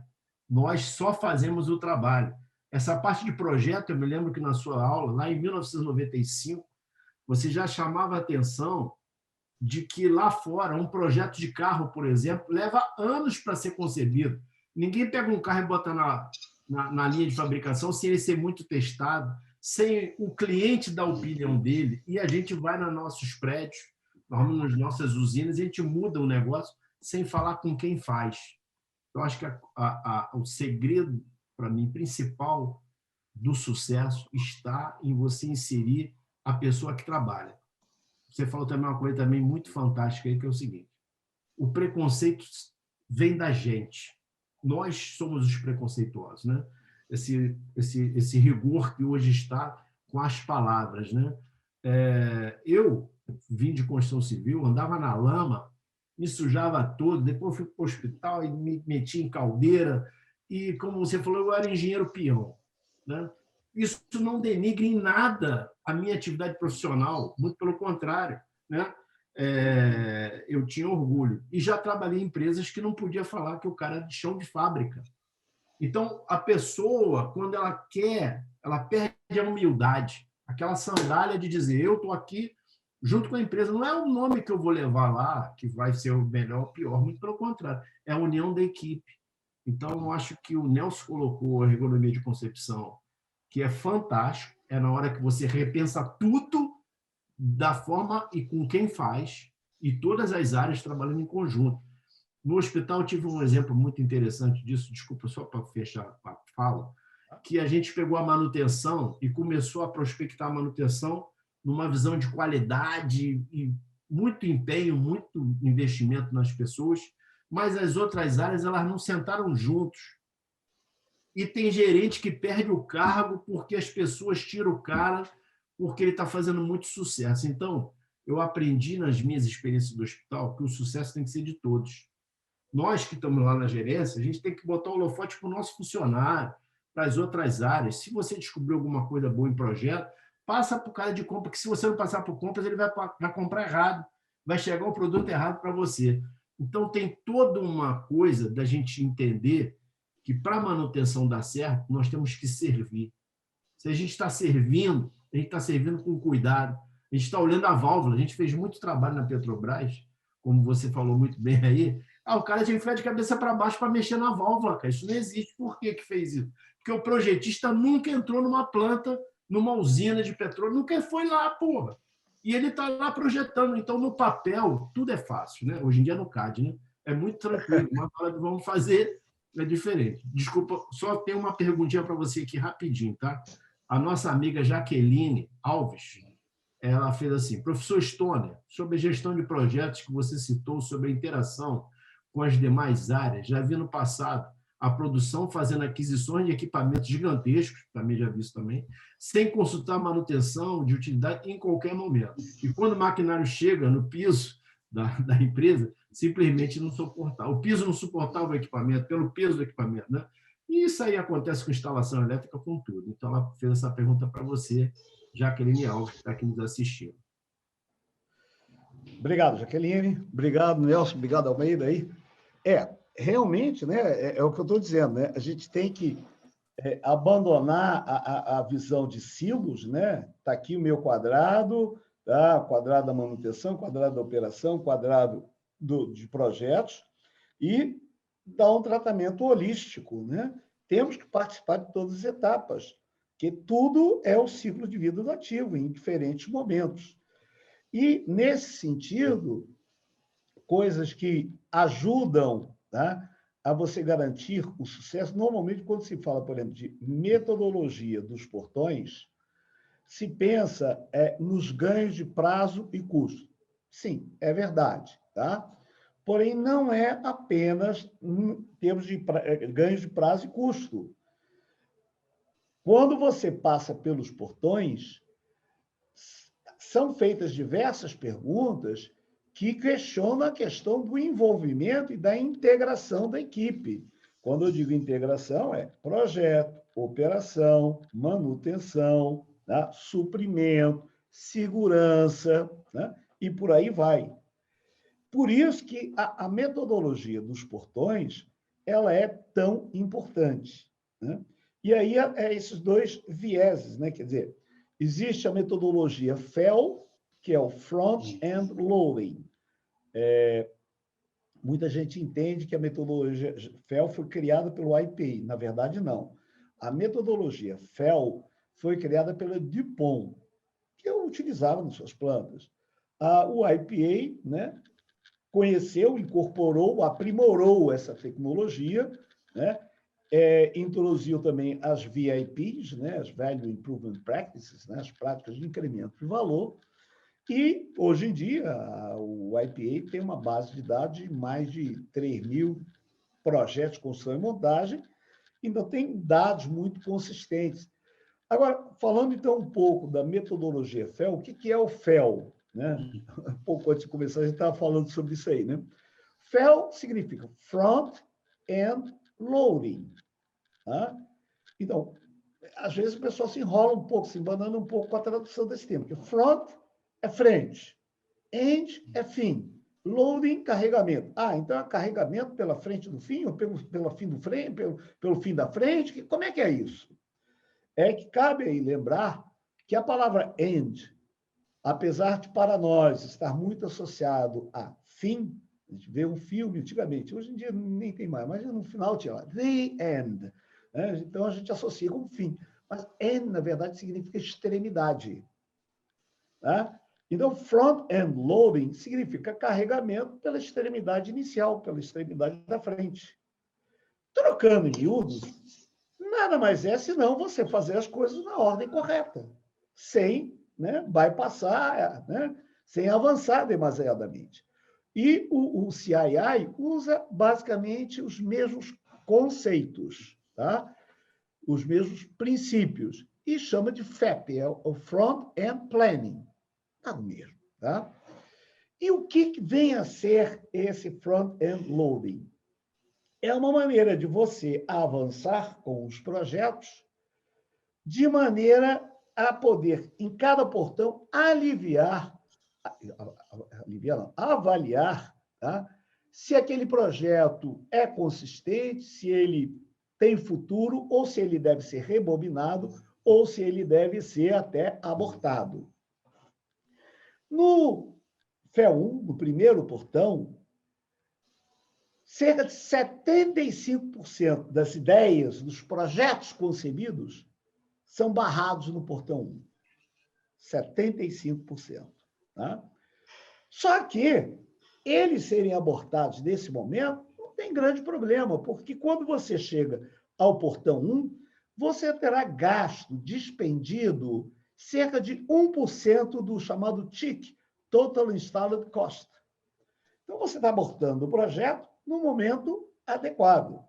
[SPEAKER 1] nós só fazemos o trabalho. Essa parte de projeto, eu me lembro que na sua aula, lá em 1995, você já chamava a atenção de que lá fora, um projeto de carro, por exemplo, leva anos para ser concebido. Ninguém pega um carro e bota na linha de fabricação sem ele ser muito testado, sem o cliente dar a opinião dele, e a gente vai nos nossos prédios, vamos nas nossas usinas, e a gente muda o negócio sem falar com quem faz. Eu acho que o segredo, para mim, principal do sucesso está em você inserir a pessoa que trabalha. Você falou também uma coisa também muito fantástica aí, que é o seguinte: o preconceito vem da gente. Nós somos os preconceituosos, né? Esse rigor que hoje está com as palavras, né? Eu vim de construção civil, andava na lama, me sujava todo, depois fui para o hospital e me meti em caldeira, e, como você falou, eu era engenheiro peão, né? Isso não denigre em nada a minha atividade profissional, muito pelo contrário, né? Eu tinha orgulho. E já trabalhei em empresas que não podia falar que o cara era de chão de fábrica. Então, a pessoa, quando ela quer, ela perde a humildade, aquela sandália de dizer, eu estou aqui junto com a empresa. Não é o nome que eu vou levar lá que vai ser o melhor ou o pior, muito pelo contrário, é a união da equipe. Então, eu acho que o Nelson colocou a ergonomia de concepção, que é fantástico, é na hora que você repensa tudo da forma e com quem faz, e todas as áreas trabalhando em conjunto. No hospital, eu tive um exemplo muito interessante disso, desculpa, só para fechar a fala, que a gente pegou a manutenção e começou a prospectar a manutenção numa visão de qualidade e muito empenho, muito investimento nas pessoas, mas as outras áreas elas não sentaram juntos. E tem gerente que perde o cargo porque as pessoas tiram o cara porque ele está fazendo muito sucesso. Então, eu aprendi nas minhas experiências do hospital que o sucesso tem que ser de todos. Nós que estamos lá na gerência, a gente tem que botar o holofote para o nosso funcionário, para as outras áreas. Se você descobriu alguma coisa boa em projeto, passa para o cara de compra, que se você não passar por compras, ele vai comprar errado, vai chegar o produto errado para você. Então, tem toda uma coisa da gente entender que, para a manutenção dar certo, nós temos que servir. Se a gente está servindo, a gente está servindo com cuidado, a gente está olhando a válvula. A gente fez muito trabalho na Petrobras, como você falou muito bem aí. O cara tinha que ficar de cabeça para baixo para mexer na válvula, cara. Isso não existe. Por que fez isso? Porque o projetista nunca entrou numa planta, numa usina de petróleo, nunca foi lá, porra. E ele está lá projetando. Então, no papel, tudo é fácil, né? Hoje em dia, no CAD, né? É muito tranquilo. Mas na hora que vamos fazer, é diferente. Desculpa, só tem uma perguntinha para você aqui rapidinho, tá? A nossa amiga Jaqueline Alves, ela fez assim: professor Stoner, sobre a gestão de projetos que você citou, sobre a interação com as demais áreas, já vi no passado a produção fazendo aquisições de equipamentos gigantescos, também já vi isso também, sem consultar a manutenção de utilidade em qualquer momento. E quando o maquinário chega no piso da empresa, simplesmente não suportava. O piso não suportava o equipamento, pelo peso do equipamento, né? E isso aí acontece com instalação elétrica, com tudo. Então, ela fez essa pergunta para você, Jaqueline Alves, que está aqui nos assistindo.
[SPEAKER 3] Obrigado, Jaqueline. Obrigado, Nelson. Obrigado, Almeida. Aí. Realmente, né, é o que eu estou dizendo, né? A gente tem que abandonar a visão de silos, né? Está aqui o meu quadrado, tá? Quadrado da manutenção, quadrado da operação, quadrado de projetos, e dar um tratamento holístico, né? Temos que participar de todas as etapas, porque tudo é o ciclo de vida do ativo, em diferentes momentos. E, nesse sentido, coisas que ajudam, tá, a você garantir o sucesso. Normalmente, quando se fala, por exemplo, de metodologia dos portões, se pensa nos ganhos de prazo e custo. Sim, é verdade, tá? Porém, não é apenas em termos de ganhos de prazo e custo. Quando você passa pelos portões, são feitas diversas perguntas que questiona a questão do envolvimento e da integração da equipe. Quando eu digo integração, é projeto, operação, manutenção, né? Suprimento, segurança, né? E por aí vai. Por isso que a metodologia dos portões ela é tão importante, né? E aí é esses dois vieses, né? Quer dizer, existe a metodologia FEL, que é o Front-End Loading. Muita gente entende que a metodologia FEL foi criada pelo IPA. Na verdade, não. A metodologia FEL foi criada pela DuPont, que eu utilizava nas suas plantas. O IPA, né, conheceu, incorporou, aprimorou essa tecnologia, né? Introduziu também as VIPs, né? As Value Improvement Practices, né? As práticas de incremento de valor, e, hoje em dia, o IPA tem uma base de dados de mais de 3.000 projetos de construção e montagem, ainda tem dados muito consistentes. Agora, falando então um pouco da metodologia FEL, o que é o FEL? Né? Um pouco antes de começar, a gente estava falando sobre isso aí. Né? FEL significa Front-End Loading. Tá? Então, às vezes o pessoal se enrola um pouco, se embanana um pouco com a tradução desse termo, porque front é frente, end é fim, loading, carregamento. Então é carregamento pela frente do fim, ou pelo fim do frente, pelo fim da frente? Como é que é isso? É que cabe aí lembrar que a palavra end, apesar de para nós estar muito associado a fim, a gente vê um filme antigamente, hoje em dia nem tem mais, mas no final tinha lá, the end. Né? Então a gente associa com fim. Mas end, na verdade, significa extremidade. Tá? Então, front-end loading significa carregamento pela extremidade inicial, pela extremidade da frente. Trocando em miúdos, nada mais é senão você fazer as coisas na ordem correta, sem, né, bypassar, né, sem avançar demasiadamente. E o CII usa basicamente os mesmos conceitos, tá? Os mesmos princípios, e chama de FAP, é o Front-End Planning. Tá no mesmo, tá? E o que vem a ser esse front-end loading? É uma maneira de você avançar com os projetos de maneira a poder, em cada portão, avaliar, tá? Se aquele projeto é consistente, se ele tem futuro, ou se ele deve ser rebobinado, ou se ele deve ser até abortado. No FEL1, no primeiro portão, cerca de 75% das ideias, dos projetos concebidos, são barrados no portão 1. 75%. Tá? Só que eles serem abortados nesse momento não tem grande problema, porque quando você chega ao portão 1, você terá gasto, despendido, cerca de 1% do chamado TIC, Total Installed Cost. Então, você está abortando o projeto no momento adequado.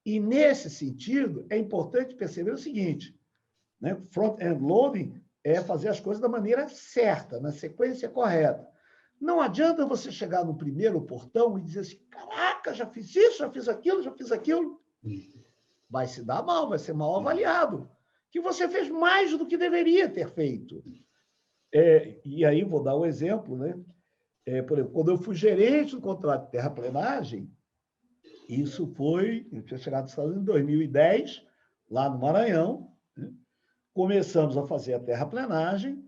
[SPEAKER 3] E, nesse sentido, é importante perceber o seguinte, né? Front-end loading é fazer as coisas da maneira certa, na sequência correta. Não adianta você chegar no primeiro portão e dizer assim, caraca, já fiz isso, já fiz aquilo, já fiz aquilo. Vai se dar mal, vai ser mal avaliado. Que você fez mais do que deveria ter feito. E aí, vou dar um exemplo, né? Por exemplo, quando eu fui gerente do contrato de terraplenagem, isso foi, eu tinha chegado nos Estados Unidos em 2010, lá no Maranhão, né? Começamos a fazer a terraplenagem,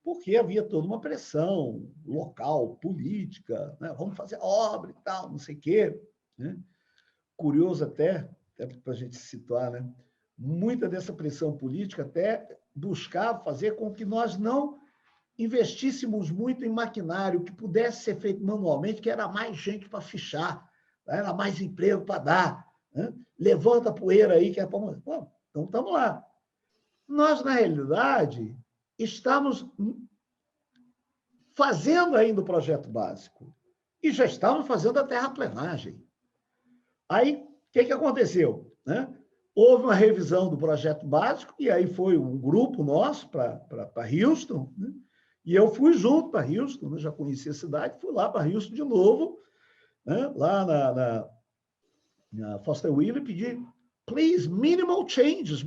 [SPEAKER 3] porque havia toda uma pressão local, política, né? Vamos fazer obra e tal, não sei o quê. Né? Curioso até para a gente se situar, né? Muita dessa pressão política até buscava fazer com que nós não investíssemos muito em maquinário que pudesse ser feito manualmente, que era mais gente para fichar, era mais emprego para dar. Né? Levanta a poeira aí, que é para... Bom, então estamos lá. Nós, na realidade, estamos fazendo ainda o projeto básico e já estávamos fazendo a terraplenagem. Aí, o que aconteceu? Né? Houve uma revisão do projeto básico, e aí foi um grupo nosso para Houston, né? E eu fui junto para Houston, né? Já conhecia a cidade, fui lá para Houston de novo, né? Lá na Foster Wheeler, e pedi, please, minimal changes.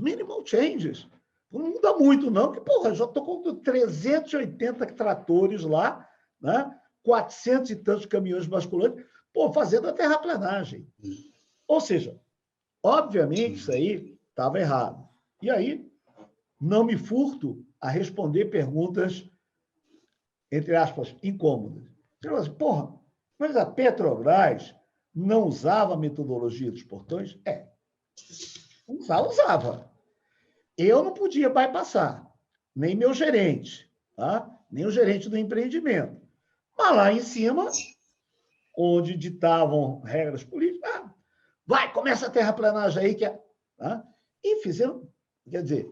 [SPEAKER 3] Não muda muito, não, porque, porra, já estou com 380 tratores lá, né? 400 e tantos caminhões basculantes, pô, fazendo a terraplenagem. Ou seja, obviamente, isso aí estava errado. E aí, não me furto a responder perguntas, entre aspas, incômodas. Você fala assim, porra, mas a Petrobras não usava a metodologia dos portões? Usava. Eu não podia bypassar, nem meu gerente, tá? Nem o gerente do empreendimento. Mas lá em cima, onde ditavam regras políticas, vai, começa a terraplanagem aí, tá? E fizeram, quer dizer,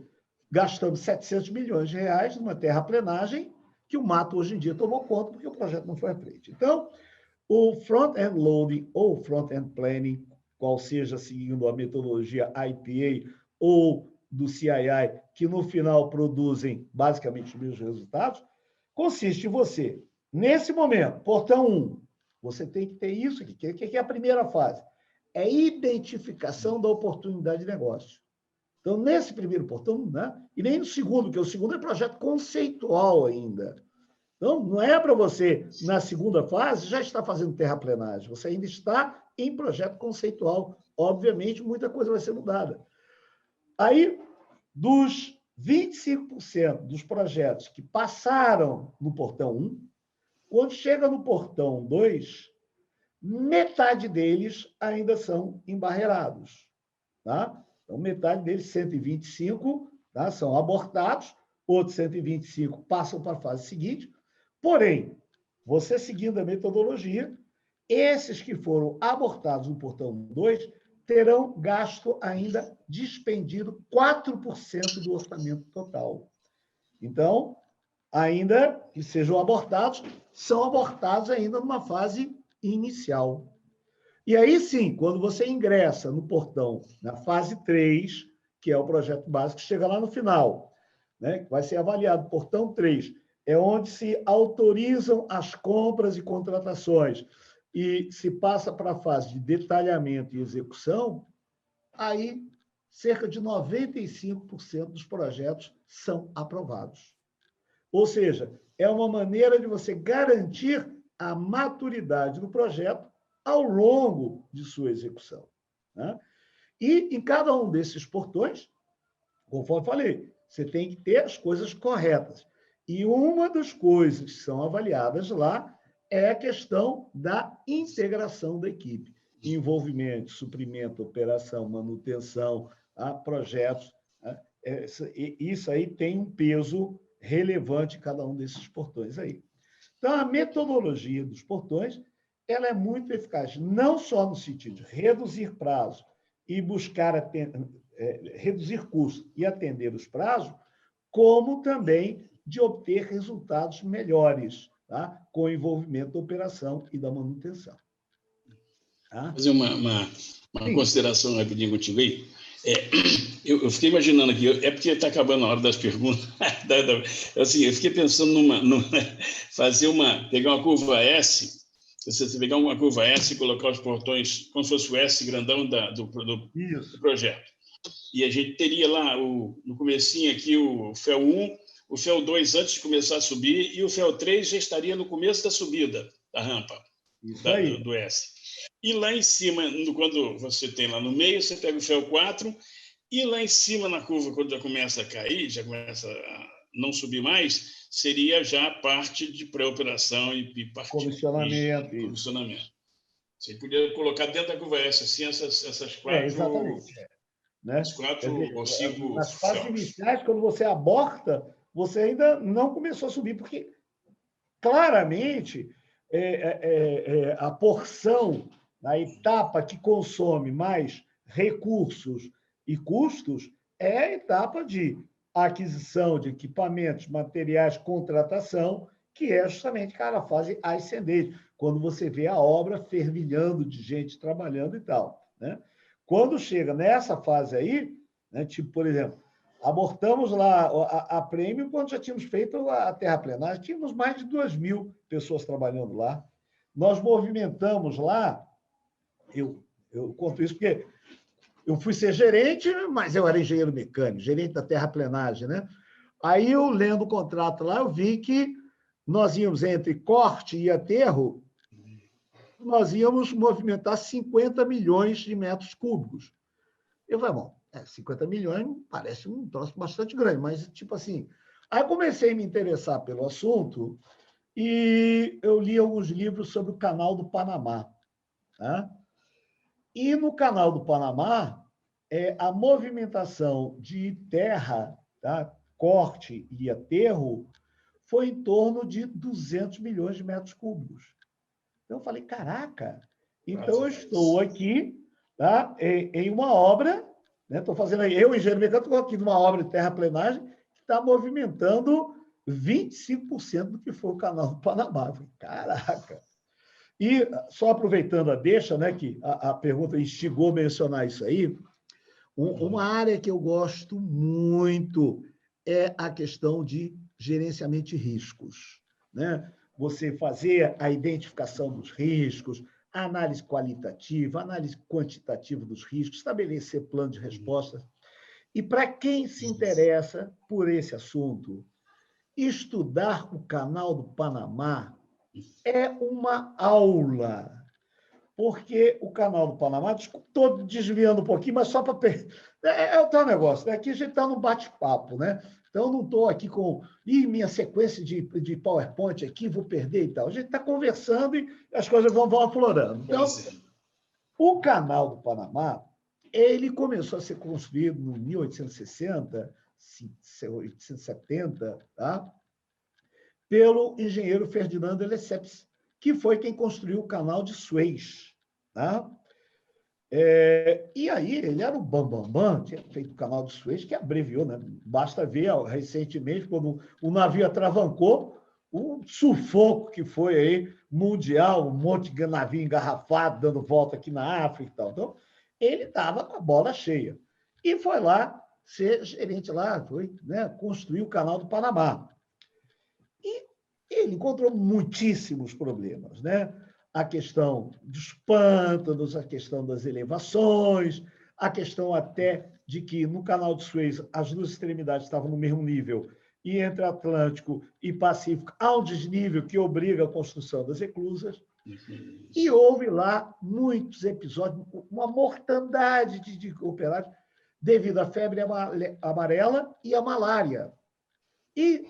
[SPEAKER 3] gastamos 700 milhões de reais numa terraplenagem que o mato hoje em dia tomou conta porque o projeto não foi à frente. Então, o front-end loading ou front-end planning, qual seja seguindo a metodologia IPA ou do CII, que no final produzem basicamente os mesmos resultados, consiste em você, nesse momento, portão 1, você tem que ter isso aqui. O que é a primeira fase? É identificação da oportunidade de negócio. Então, nesse primeiro portão, né? E nem no segundo, porque o segundo é projeto conceitual ainda. Então, não é para você, na segunda fase, já estar fazendo terraplenagem. Você ainda está em projeto conceitual. Obviamente, muita coisa vai ser mudada. Aí, dos 25% dos projetos que passaram no portão 1, quando chega no portão 2, metade deles ainda são embarreirados. Tá? Então, metade deles, 125, tá? São abortados, outros 125 passam para a fase seguinte. Porém, você seguindo a metodologia, esses que foram abortados no portão 2 terão gasto ainda despendido 4% do orçamento total. Então, ainda que sejam abortados, são abortados ainda numa fase inicial. E aí sim, quando você ingressa no portão, na fase 3, que é o projeto básico, chega lá no final, né? Vai ser avaliado, portão 3, é onde se autorizam as compras e contratações e se passa para a fase de detalhamento e execução, aí cerca de 95% dos projetos são aprovados. Ou seja, é uma maneira de você garantir a maturidade do projeto ao longo de sua execução. Né? E em cada um desses portões, conforme falei, você tem que ter as coisas corretas. E uma das coisas que são avaliadas lá é a questão da integração da equipe. Envolvimento, suprimento, operação, manutenção, projetos. Isso aí tem um peso relevante em cada um desses portões aí. Então, a metodologia dos portões ela é muito eficaz, não só no sentido de reduzir prazo e buscar reduzir custos e atender os prazos, como também de obter resultados melhores, tá? Com o envolvimento da operação e da manutenção.
[SPEAKER 2] Tá? Fazer uma consideração rapidinho contigo aí. Eu fiquei imaginando aqui, é porque está acabando a hora das perguntas. Assim, eu fiquei pensando pegar uma curva S, você pegar uma curva S e colocar os portões como se fosse o S grandão do projeto. E a gente teria lá, no comecinho aqui, o FEL 1, o FEL 2 antes de começar a subir, e o FEL 3 já estaria no começo da subida da rampa do S. E lá em cima, quando você tem lá no meio, você pega o FEL 4, e lá em cima na curva, quando já começa a cair, já começa a não subir mais, seria já a parte de pré-operação e parte
[SPEAKER 3] comissionamento.
[SPEAKER 2] De comissionamento. Você podia colocar dentro da curva S, assim, essas quatro...
[SPEAKER 3] exatamente. Né?
[SPEAKER 2] As 4 ou 5...
[SPEAKER 3] Nas fases iniciais, quando você aborta, você ainda não começou a subir, porque claramente a porção, a etapa que consome mais recursos e custos é a etapa de aquisição de equipamentos, materiais, contratação, que é justamente aquela fase ascendente, quando você vê a obra fervilhando de gente trabalhando e tal. Né? Quando chega nessa fase aí, né, tipo, por exemplo, Abortamos lá a Prêmio quando já tínhamos feito a terraplenagem. Tínhamos mais de 2.000 pessoas trabalhando lá. Nós movimentamos lá, eu conto isso porque eu fui ser gerente, mas eu era engenheiro mecânico, gerente da terraplenagem, né? Aí, eu lendo o contrato lá, eu vi que nós íamos entre corte e aterro, nós íamos movimentar 50 milhões de metros cúbicos. Eu falei, bom, 50 milhões parece um troço bastante grande, mas, tipo assim... Aí, comecei a me interessar pelo assunto e eu li alguns livros sobre o Canal do Panamá. Tá? E no Canal do Panamá, a movimentação de terra, tá? Corte e aterro, foi em torno de 200 milhões de metros cúbicos. Então, eu falei, caraca, então eu estou aqui, tá? Em uma obra, né? Estou fazendo aí, eu, engenheiro mecânico, estou aqui numa obra de terraplenagem que está movimentando 25% do que foi o Canal do Panamá. Eu falei, caraca! E, só aproveitando a deixa, né, que a pergunta instigou a mencionar isso aí, uma área que eu gosto muito é a questão de gerenciamento de riscos, né? Você fazer a identificação dos riscos, a análise qualitativa, a análise quantitativa dos riscos, estabelecer plano de resposta. E, para quem se interessa por esse assunto, estudar o Canal do Panamá é uma aula, porque o Canal do Panamá, estou desviando um pouquinho, mas só para... É o tal negócio, né? Aqui a gente está no bate-papo, né? Então, eu não estou aqui com minha sequência de PowerPoint aqui, vou perder e tal. A gente está conversando e as coisas vão aflorando. Então, o Canal do Panamá, ele começou a ser construído em 1860, 1870, tá? Pelo engenheiro Ferdinando de Lesseps, que foi quem construiu o canal de Suez. Tá? E aí, ele era o bambambam, tinha feito o canal de Suez, que abreviou, né? Basta ver recentemente, quando o navio atravancou, o sufoco que foi aí, mundial, um monte de navio engarrafado, dando volta aqui na África e tal. Então, ele estava com a bola cheia. E foi lá ser gerente lá, foi, né, construir o canal do Panamá. E ele encontrou muitíssimos problemas, né? A questão dos pântanos, a questão das elevações, a questão até de que no canal de Suez as duas extremidades estavam no mesmo nível e entre Atlântico e Pacífico há um desnível que obriga a construção das eclusas. E houve lá muitos episódios, uma mortandade de operários devido à febre amarela e à malária. E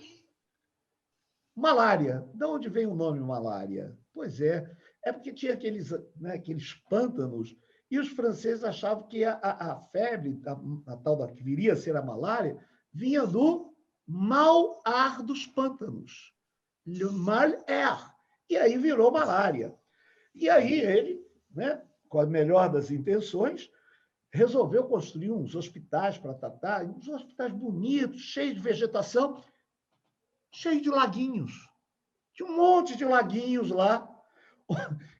[SPEAKER 3] malária, de onde vem o nome malária? Pois é porque tinha aqueles, né, aqueles pântanos, e os franceses achavam que a febre, a tal da que viria a ser a malária, vinha do mau ar dos pântanos. Le mal air. E aí virou malária. E aí ele, né, com a melhor das intenções, resolveu construir uns hospitais para tratar, uns hospitais bonitos, cheios de vegetação, cheios de laguinhos. Tinha um monte de laguinhos lá,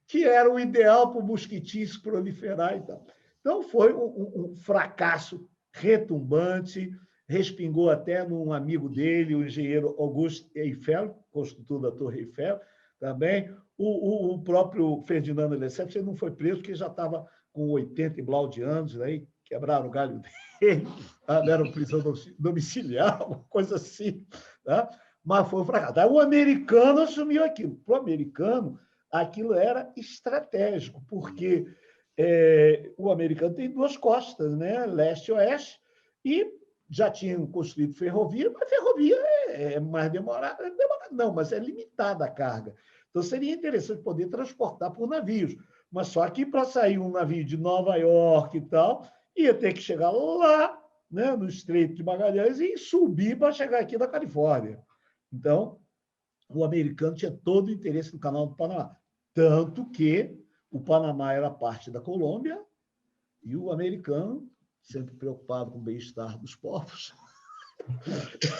[SPEAKER 3] que era o ideal para o mosquitinho se proliferar e tal. Então, foi um fracasso retumbante, respingou até num amigo dele, o engenheiro Auguste Eiffel, construtor da Torre Eiffel, também. O próprio Ferdinando de Lesseps não foi preso, porque já estava com 80 e blau de anos, aí quebraram o galho dele, deram prisão domiciliar, uma coisa assim, tá? Mas foi um fracasso. Aí o americano assumiu aquilo. Para o americano, aquilo era estratégico, porque o americano tem duas costas, né? Leste e oeste, e já tinham construído ferrovia, mas ferrovia é mais demorada, não, mas é limitada a carga. Então, seria interessante poder transportar por navios, mas só que para sair um navio de Nova York e tal, ia ter que chegar lá, né, no Estreito de Magalhães e subir para chegar aqui na Califórnia. Então, o americano tinha todo o interesse no Canal do Panamá. Tanto que o Panamá era parte da Colômbia e o americano, sempre preocupado com o bem-estar dos povos,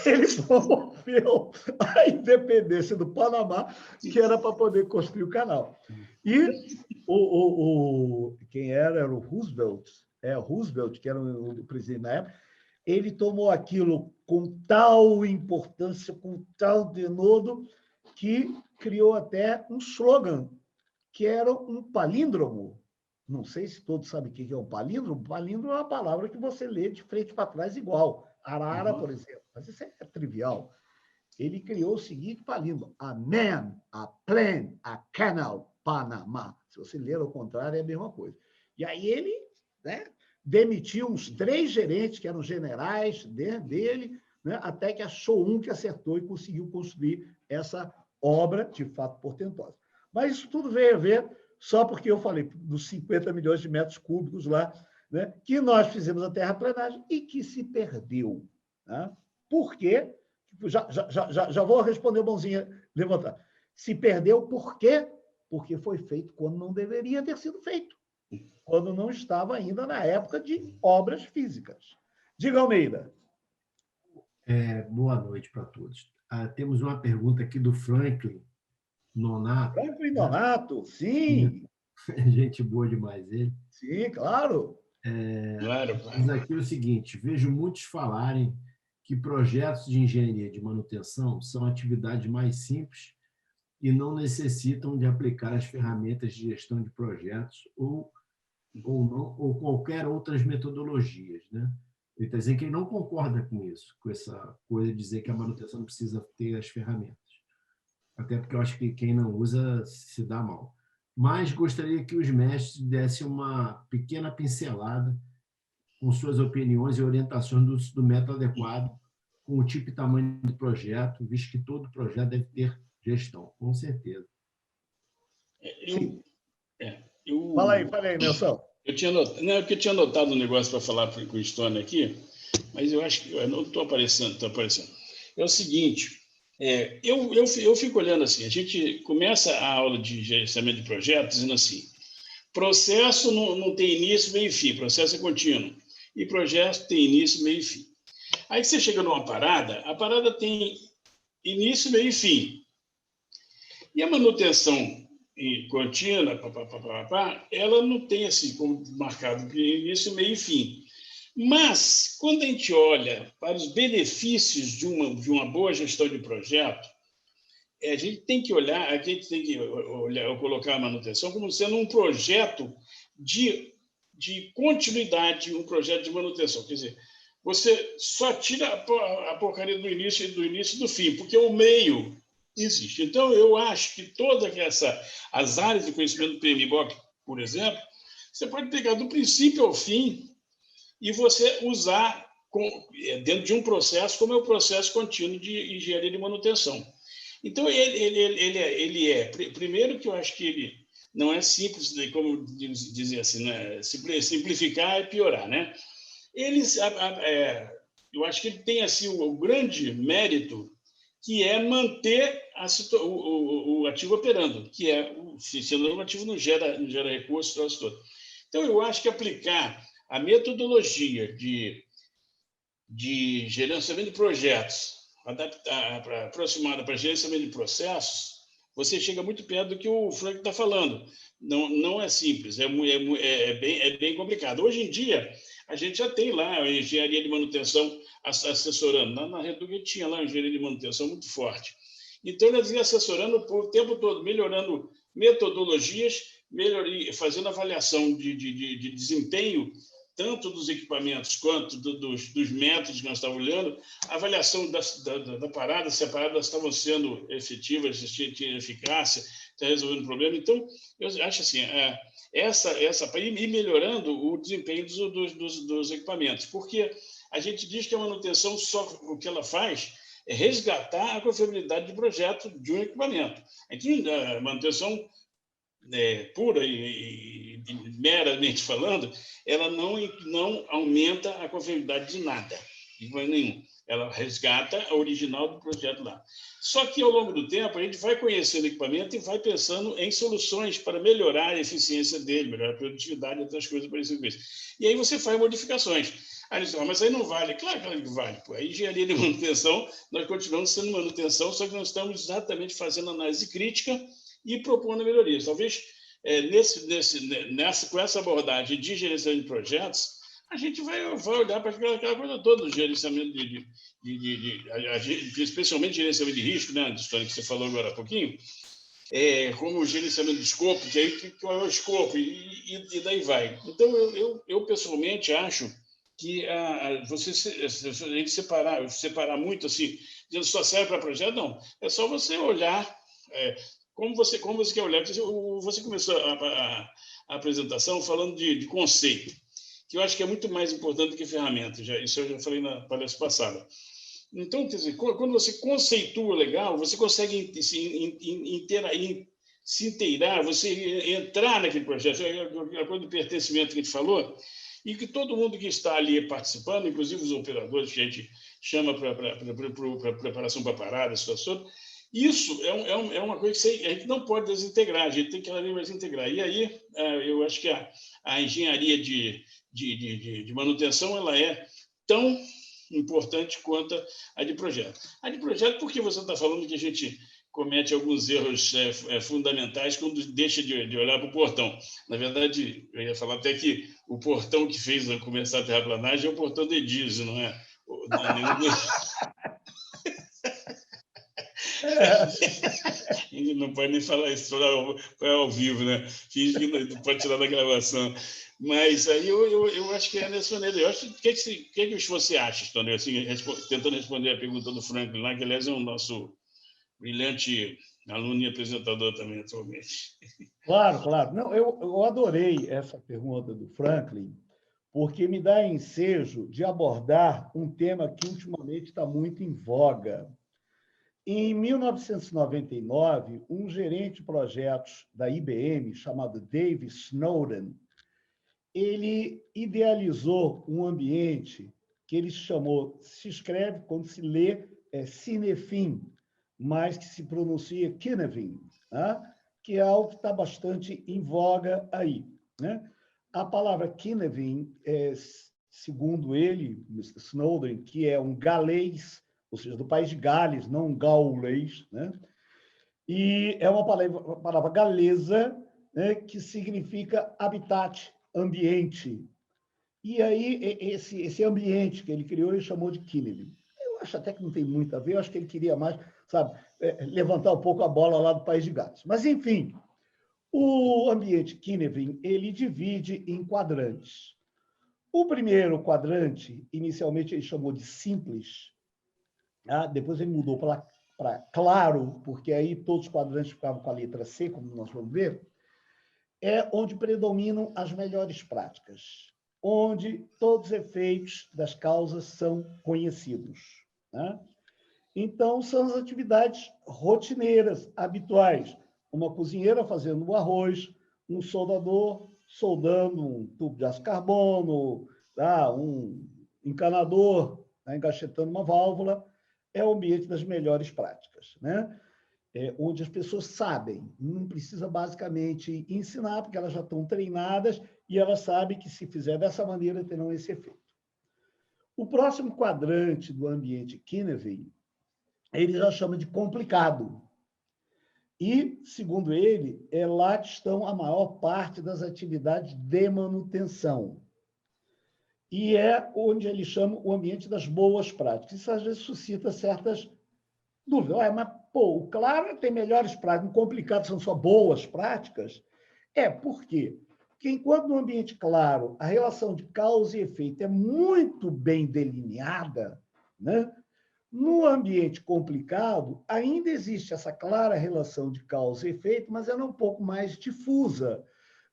[SPEAKER 3] ele promoveu a independência do Panamá, que era para poder construir o canal. E quem era o Roosevelt, que era o presidente na época, ele tomou aquilo com tal importância, com tal denodo, que criou até um slogan, que era um palíndromo. Não sei se todos sabem o que é um palíndromo. Palíndromo é uma palavra que você lê de frente para trás igual. Arara, por exemplo. Mas isso é trivial. Ele criou o seguinte palíndromo: a man, a plan, a canal, Panamá. Se você ler ao contrário, é a mesma coisa. E aí ele, né, demitiu uns 3 gerentes, que eram generais dele, né, até que achou um que acertou e conseguiu construir essa obra, de fato, portentosa. Mas isso tudo veio a ver só porque eu falei dos 50 milhões de metros cúbicos lá, né, que nós fizemos a terraplanagem e que se perdeu. Né? Por quê? Já vou responder, mãozinha levantar. Se perdeu por quê? Porque foi feito quando não deveria ter sido feito, quando não estava ainda na época de obras físicas. Diga, Almeida.
[SPEAKER 1] Boa noite para todos. Temos uma pergunta aqui do Franklin Nonato.
[SPEAKER 3] Franklin Nonato, sim.
[SPEAKER 1] Gente boa demais ele.
[SPEAKER 3] Sim, claro.
[SPEAKER 2] Claro.
[SPEAKER 1] Diz aqui o seguinte: vejo muitos falarem que projetos de engenharia de manutenção são atividades mais simples e não necessitam de aplicar as ferramentas de gestão de projetos ou qualquer outras metodologias, né? Ele está dizendo que ele não concorda com isso, com essa coisa de dizer que a manutenção não precisa ter as ferramentas. Até porque eu acho que quem não usa se dá mal. Mas gostaria que os mestres dessem uma pequena pincelada com suas opiniões e orientações do método adequado, com o tipo e tamanho do projeto, visto que todo projeto deve ter gestão, com certeza.
[SPEAKER 3] Fala aí, Nelson.
[SPEAKER 2] Eu tinha anotado um negócio para falar com o Stone aqui, mas eu acho que eu não estou aparecendo. É o seguinte, eu fico olhando assim, a gente começa a aula de gerenciamento de projetos dizendo assim, processo não tem início, meio e fim, processo é contínuo, e projeto tem início, meio e fim. Aí você chega numa parada, a parada tem início, meio e fim. E a manutenção contínua, ela não tem assim como marcado início, meio e fim. Mas, quando a gente olha para os benefícios de uma boa gestão de projeto, a gente tem que colocar a manutenção como sendo um projeto de continuidade, um projeto de manutenção. Quer dizer, você só tira a porcaria do início e do fim, porque o meio existe. Então, eu acho que todas as áreas de conhecimento do PMBOK, por exemplo, você pode pegar do princípio ao fim e você usar dentro de um processo, como é o processo contínuo de engenharia de manutenção. Então, primeiro que eu acho que ele não é simples, como dizer assim, né? Simplificar é piorar, né? Eu acho que ele tem assim, o grande mérito, que é manter o ativo operando, que sendo o ativo não gera recursos, todo. Então, eu acho que aplicar a metodologia de gerenciamento de projetos aproximada para gerenciamento de processos, você chega muito perto do que o Frank está falando. Não é simples, é bem complicado. Hoje em dia, a gente já tem lá a engenharia de manutenção assessorando. Na Reduc tinha lá uma engenharia de manutenção muito forte. Então, eles iam assessorando o tempo todo, melhorando metodologias, fazendo avaliação de desempenho, tanto dos equipamentos quanto dos métodos que nós estávamos olhando, a avaliação da parada, se a parada estavam sendo efetivas, se tinha eficácia, está resolvendo o problema. Então, eu acho assim, para ir melhorando o desempenho dos equipamentos, porque a gente diz que a manutenção, só o que ela faz é resgatar a confiabilidade de projeto de um equipamento. A manutenção pura e meramente falando, ela não aumenta a confiabilidade de nada, de maneira nenhuma. Ela resgata a original do projeto lá. Só que, ao longo do tempo, a gente vai conhecendo o equipamento e vai pensando em soluções para melhorar a eficiência dele, melhorar a produtividade e outras coisas parecidas com isso. E aí você faz modificações. Aí você fala, mas aí não vale. Claro que vale. A engenharia de manutenção, nós continuamos sendo manutenção, só que nós estamos exatamente fazendo análise crítica e propondo melhorias. Talvez, com essa abordagem de gerenciamento de projetos, a gente vai olhar para aquela coisa toda do gerenciamento especialmente gerenciamento de risco, né, Tony, que você falou agora há pouquinho, como o gerenciamento do escopo, que aí qual é o escopo, e daí vai. Então, eu pessoalmente acho que a gente separar muito assim, dizendo só serve para projeto, não. É só você olhar como você quer olhar. Você começou a apresentação falando de conceito, que eu acho que é muito mais importante do que ferramenta. Isso eu já falei na palestra passada. Então, quer dizer, quando você conceitua legal, você consegue se inteirar, você entrar naquele projeto, a coisa do pertencimento que a gente falou, e que todo mundo que está ali participando, inclusive os operadores que a gente chama para preparação para parada, situação, isso é uma coisa que a gente não pode desintegrar, a gente tem que mais integrar. E aí, eu acho que a engenharia de manutenção ela é tão importante quanto a de projeto. A de projeto, porque você está falando que a gente comete alguns erros fundamentais quando deixa de olhar para o portão. Na verdade, eu ia falar até que o portão que fez começar a terraplanagem é o portão de Edísio, não é? A gente não pode nem falar isso ao vivo, né? Finge que não pode tirar da gravação. Mas aí eu acho que é nessa maneira. Eu acho, o que você acha, Tony? Assim, tentando responder a pergunta do Franklin lá, que, aliás, é o nosso brilhante aluno e apresentador também atualmente.
[SPEAKER 3] Claro, claro. Não, eu adorei essa pergunta do Franklin, porque me dá ensejo de abordar um tema que ultimamente está muito em voga. Em 1999, um gerente de projetos da IBM, chamado Dave Snowden, ele idealizou um ambiente que ele chamou, se escreve, quando se lê, Cynefin, mas que se pronuncia Cynefin, né? Que é algo que está bastante em voga aí, né? A palavra Cynefin, segundo ele, Mr. Snowden, que é um galês, ou seja, do país de Gales, não um gaulês, né? E é uma palavra galesa, né, que significa habitat, ambiente. E aí, esse ambiente que ele criou, ele chamou de Cynefin. Eu acho até que não tem muito a ver, eu acho que ele queria mais, sabe, levantar um pouco a bola lá do país de Gales. Mas, enfim, o ambiente Cynefin, ele divide em quadrantes. O primeiro quadrante, inicialmente ele chamou de simples, depois ele mudou para claro, porque aí todos os quadrantes ficavam com a letra C, como nós vamos ver, é onde predominam as melhores práticas, onde todos os efeitos das causas são conhecidos, né? Então, são as atividades rotineiras, habituais. Uma cozinheira fazendo o arroz, um soldador soldando um tubo de aço carbono, um encanador engaixetando uma válvula. É o ambiente das melhores práticas, né? Onde as pessoas sabem, não precisa basicamente ensinar, porque elas já estão treinadas e elas sabem que, se fizer dessa maneira, terão esse efeito. O próximo quadrante do ambiente Cynefin, ele já chama de complicado. E, segundo ele, é lá que estão a maior parte das atividades de manutenção. E é onde ele chama o ambiente das boas práticas. Isso, às vezes, suscita certas dúvidas. Mas, o claro tem melhores práticas, o complicado são só boas práticas? Por quê? Porque, enquanto no ambiente claro a relação de causa e efeito é muito bem delineada, né? No ambiente complicado, ainda existe essa clara relação de causa e efeito, mas ela é um pouco mais difusa.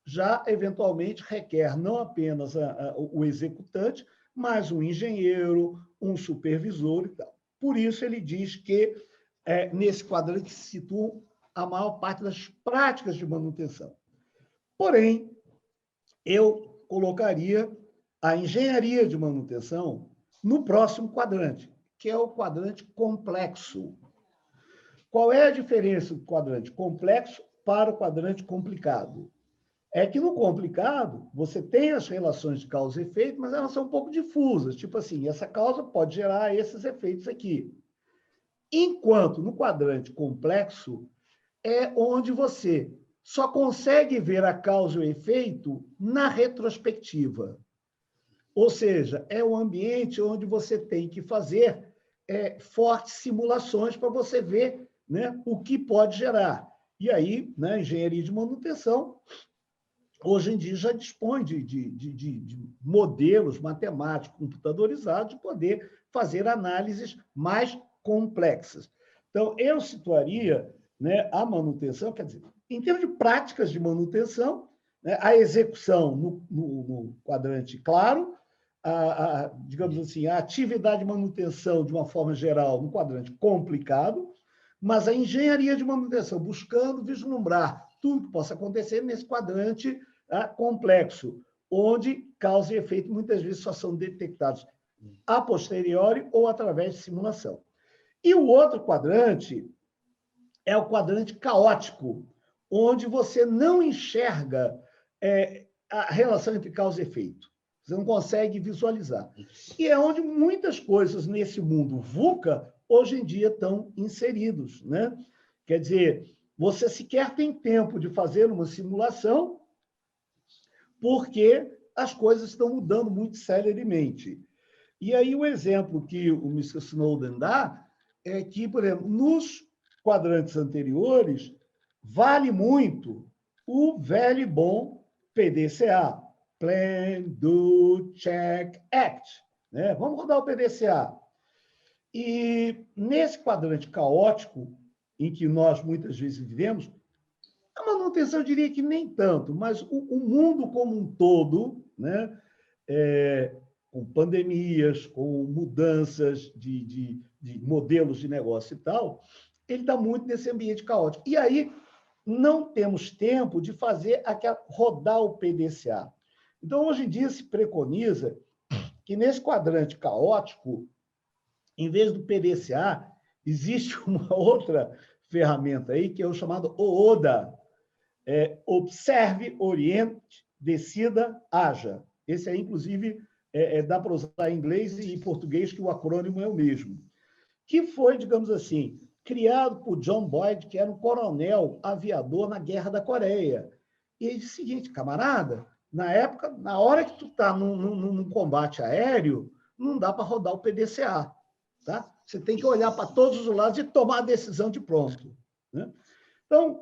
[SPEAKER 3] Já, eventualmente, requer não apenas o executante, mas um engenheiro, um supervisor e tal. Por isso, ele diz que nesse quadrante se situam a maior parte das práticas de manutenção. Porém, eu colocaria a engenharia de manutenção no próximo quadrante, que é o quadrante complexo. Qual é a diferença do quadrante complexo para o quadrante complicado? É que no complicado, você tem as relações de causa e efeito, mas elas são um pouco difusas. Tipo assim, essa causa pode gerar esses efeitos aqui. Enquanto no quadrante complexo, é onde você só consegue ver a causa e o efeito na retrospectiva. Ou seja, é um ambiente onde você tem que fazer fortes simulações para você ver, né, o que pode gerar. E aí, né, a engenharia de manutenção, hoje em dia, já dispõe de modelos matemáticos computadorizados de poder fazer análises mais complexas. Então, eu situaria, né, a manutenção, quer dizer, em termos de práticas de manutenção, né, a execução no quadrante claro, digamos assim, a atividade de manutenção, de uma forma geral, no quadrante complicado, mas a engenharia de manutenção, buscando vislumbrar tudo que possa acontecer nesse quadrante complexo, onde causa e efeito muitas vezes só são detectados a posteriori ou através de simulação. E o outro quadrante é o quadrante caótico, onde você não enxerga a relação entre causa e efeito. Você não consegue visualizar. E é onde muitas coisas nesse mundo VUCA, hoje em dia, estão inseridos, né? Quer dizer, você sequer tem tempo de fazer uma simulação, porque as coisas estão mudando muito celeremente. E aí o exemplo que o Mr. Snowden dá é que, por exemplo, nos quadrantes anteriores, vale muito o velho e bom PDCA, Plan, Do, Check, Act. Né? Vamos rodar o PDCA. E nesse quadrante caótico, em que nós muitas vezes vivemos, a manutenção eu diria que nem tanto, mas o mundo como um todo, né? Com pandemias, com mudanças de modelos de negócio e tal, ele está muito nesse ambiente caótico. E aí não temos tempo de fazer rodar o PDCA. Então, hoje em dia, se preconiza que nesse quadrante caótico, em vez do PDCA, existe uma outra ferramenta aí, que é o chamado OODA, Observe, Oriente, Decida, Haja. Esse aí, inclusive, dá para usar em inglês e em português, que o acrônimo é o mesmo. Que foi, digamos assim, criado por John Boyd, que era um coronel aviador na Guerra da Coreia. E ele disse o seguinte, camarada, na época, na hora que tu está num combate aéreo, não dá para rodar o PDCA. Tá? Você tem que olhar para todos os lados e tomar a decisão de pronto. Né? Então,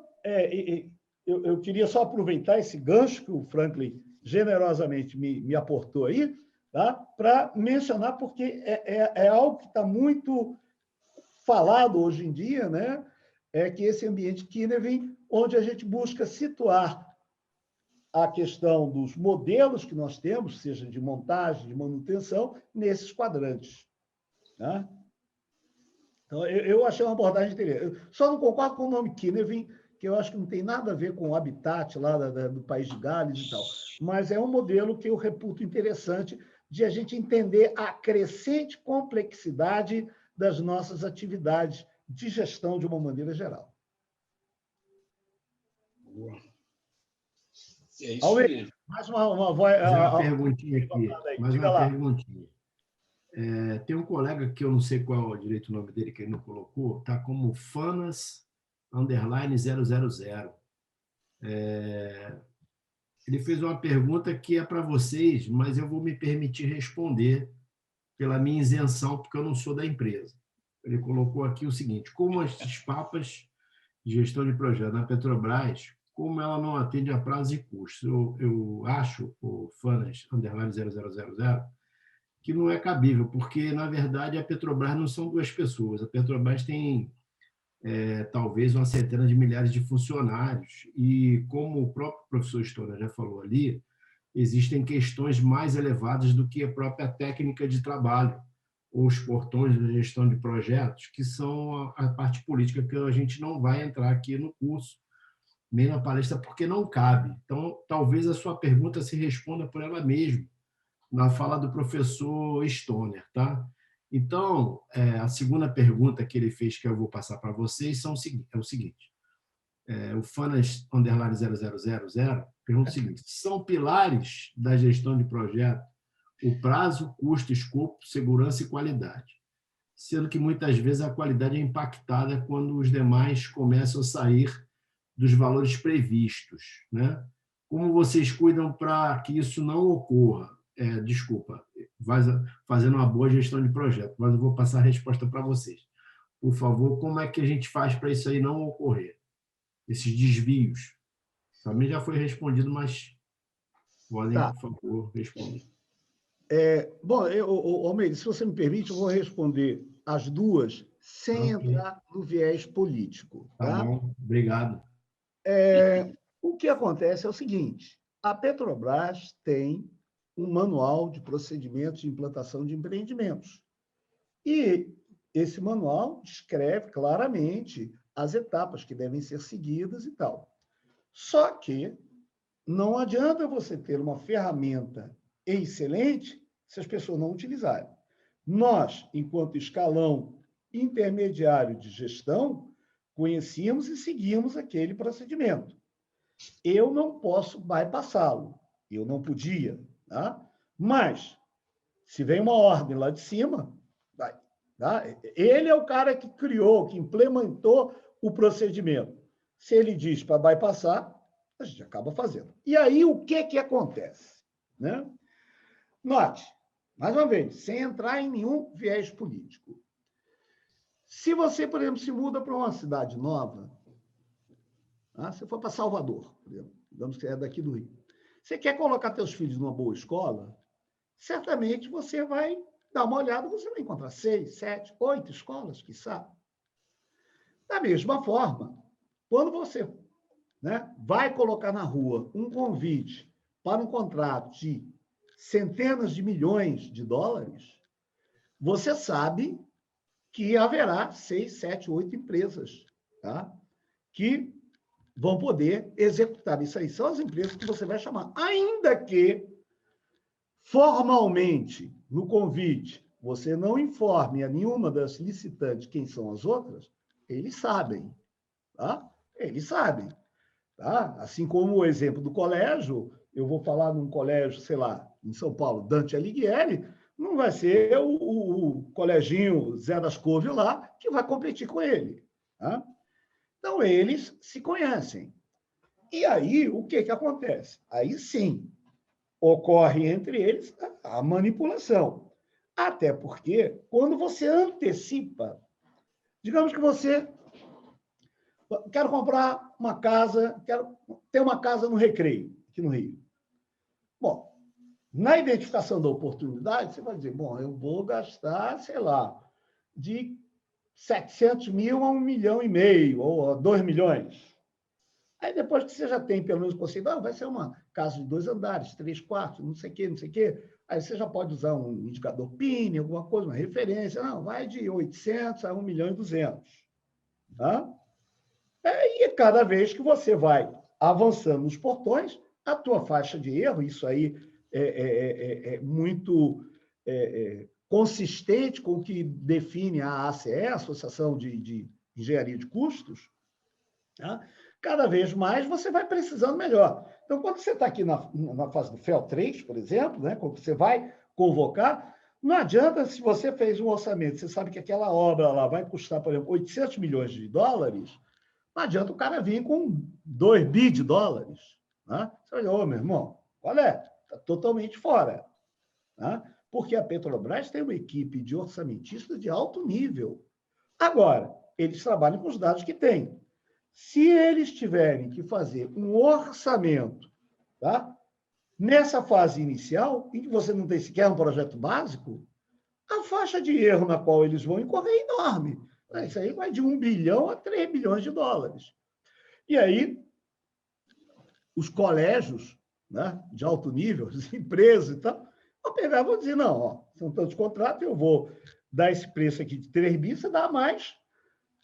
[SPEAKER 3] eu queria só aproveitar esse gancho que o Franklin generosamente me aportou aí, tá? Para mencionar, porque é algo que está muito falado hoje em dia, né? É que esse ambiente Kinevin, onde a gente busca situar a questão dos modelos que nós temos, seja de montagem, de manutenção, nesses quadrantes. Tá? Então, eu achei uma abordagem interessante. Eu só não concordo com o nome Kinevin, que eu acho que não tem nada a ver com o habitat lá do país de Gales e tal, mas é um modelo que eu reputo interessante de a gente entender a crescente complexidade das nossas atividades de gestão de uma maneira geral.
[SPEAKER 2] Boa. É isso mesmo.
[SPEAKER 3] Mais uma
[SPEAKER 1] perguntinha aqui. Mais uma perguntinha. Tem um colega que eu não sei qual é direito o nome dele, que ele não colocou, está como Fanas_000. Ele fez uma pergunta que é para vocês, mas eu vou me permitir responder pela minha isenção, porque eu não sou da empresa. Ele colocou aqui o seguinte: como esses papas de gestão de projeto na Petrobras, como ela não atende a prazo e custos? Eu acho, o Fanas_000, que não é cabível, porque, na verdade, a Petrobras não são duas pessoas. A Petrobras tem talvez uma centena de milhares de funcionários e, como o próprio professor Stoner já falou ali, existem questões mais elevadas do que a própria técnica de trabalho ou os portões da gestão de projetos, que são a parte política que a gente não vai entrar aqui no curso, nem na palestra, porque não cabe. Então, talvez a sua pergunta se responda por ela mesma, na fala do professor Stoner, tá? Então, a segunda pergunta que ele fez, que eu vou passar para vocês, é o seguinte. O Fanas_000 pergunta o seguinte: são pilares da gestão de projeto o prazo, custo, escopo, segurança e qualidade, sendo que muitas vezes a qualidade é impactada quando os demais começam a sair dos valores previstos, né? Como vocês cuidam para que isso não ocorra? desculpa, fazendo uma boa gestão de projeto, mas eu vou passar a resposta para vocês. Por favor, como é que a gente faz para isso aí não ocorrer? Esses desvios. Também já foi respondido, mas podem, por favor, responder.
[SPEAKER 3] Bom, Almeida, se você me permite, eu vou responder as duas sem entrar no viés político.
[SPEAKER 1] Tá bom, obrigado.
[SPEAKER 3] O que acontece é o seguinte, a Petrobras tem um manual de procedimentos de implantação de empreendimentos. E esse manual descreve claramente as etapas que devem ser seguidas e tal. Só que não adianta você ter uma ferramenta excelente se as pessoas não utilizarem. Nós, enquanto escalão intermediário de gestão, conhecíamos e seguimos aquele procedimento. Eu não posso bypassá-lo. Eu não podia. Tá? Mas, se vem uma ordem lá de cima, vai. Tá? Ele é o cara que criou, que implementou o procedimento. Se ele diz para bypassar, a gente acaba fazendo. E aí, o que acontece? Né? Note, mais uma vez, sem entrar em nenhum viés político. Se você, por exemplo, se muda para uma cidade nova, tá? Você for para Salvador, por exemplo, digamos que é daqui do Rio, você quer colocar seus filhos numa boa escola, certamente você vai dar uma olhada, você vai encontrar 6, 7, 8 escolas, quiçá. Da mesma forma, quando você vai colocar na rua um convite para um contrato de centenas de milhões de dólares, você sabe que haverá 6, 7, 8 empresas, tá? Que vão poder executar isso aí. São as empresas que você vai chamar. Ainda que, formalmente, no convite, você não informe a nenhuma das licitantes quem são as outras, eles sabem. Tá? Eles sabem. Tá? Assim como o exemplo do colégio, eu vou falar num colégio, sei lá, em São Paulo, Dante Alighieri, não vai ser o coleginho Zé das Couve lá que vai competir com ele. Tá? Então, eles se conhecem. E aí, o que acontece? Aí, sim, ocorre entre eles a manipulação. Até porque, quando você antecipa, digamos que você quero comprar uma casa, quero ter uma casa no Recreio, aqui no Rio. Bom, na identificação da oportunidade, você vai dizer, bom, eu vou gastar, sei lá, de 700 mil a 1,5 milhão, ou a 2 milhões. Aí, depois que você já tem, pelo menos, conceito, vai ser uma casa de 2 andares, 3 quartos, não sei o quê, não sei o quê. Aí você já pode usar um indicador PIN, alguma coisa, uma referência. Não, vai de 800 a 1,2 milhão. Tá? E cada vez que você vai avançando nos portões, a tua faixa de erro, isso aí é muito consistente com o que define a ACE, a Associação de Engenharia de Custos, tá? Cada vez mais você vai precisando melhor. Então, quando você está aqui na fase do FEL 3, por exemplo, né, quando você vai convocar, não adianta, se você fez um orçamento, você sabe que aquela obra lá vai custar, por exemplo, 800 milhões de dólares, não adianta o cara vir com 2 bi de dólares. Né? Você vai dizer, ô, meu irmão, qual é? Está totalmente fora. Né? Porque a Petrobras tem uma equipe de orçamentistas de alto nível. Agora, eles trabalham com os dados que têm. Se eles tiverem que fazer um orçamento, tá? Nessa fase inicial, em que você não tem sequer um projeto básico, a faixa de erro na qual eles vão incorrer é enorme. Isso aí vai de 1 bilhão a 3 bilhões de dólares. E aí, os colégios, né, de alto nível, as empresas e tal, vão pegar e vão dizer, não, ó, são tantos contratos, eu vou dar esse preço aqui de 3 bi, você dá mais.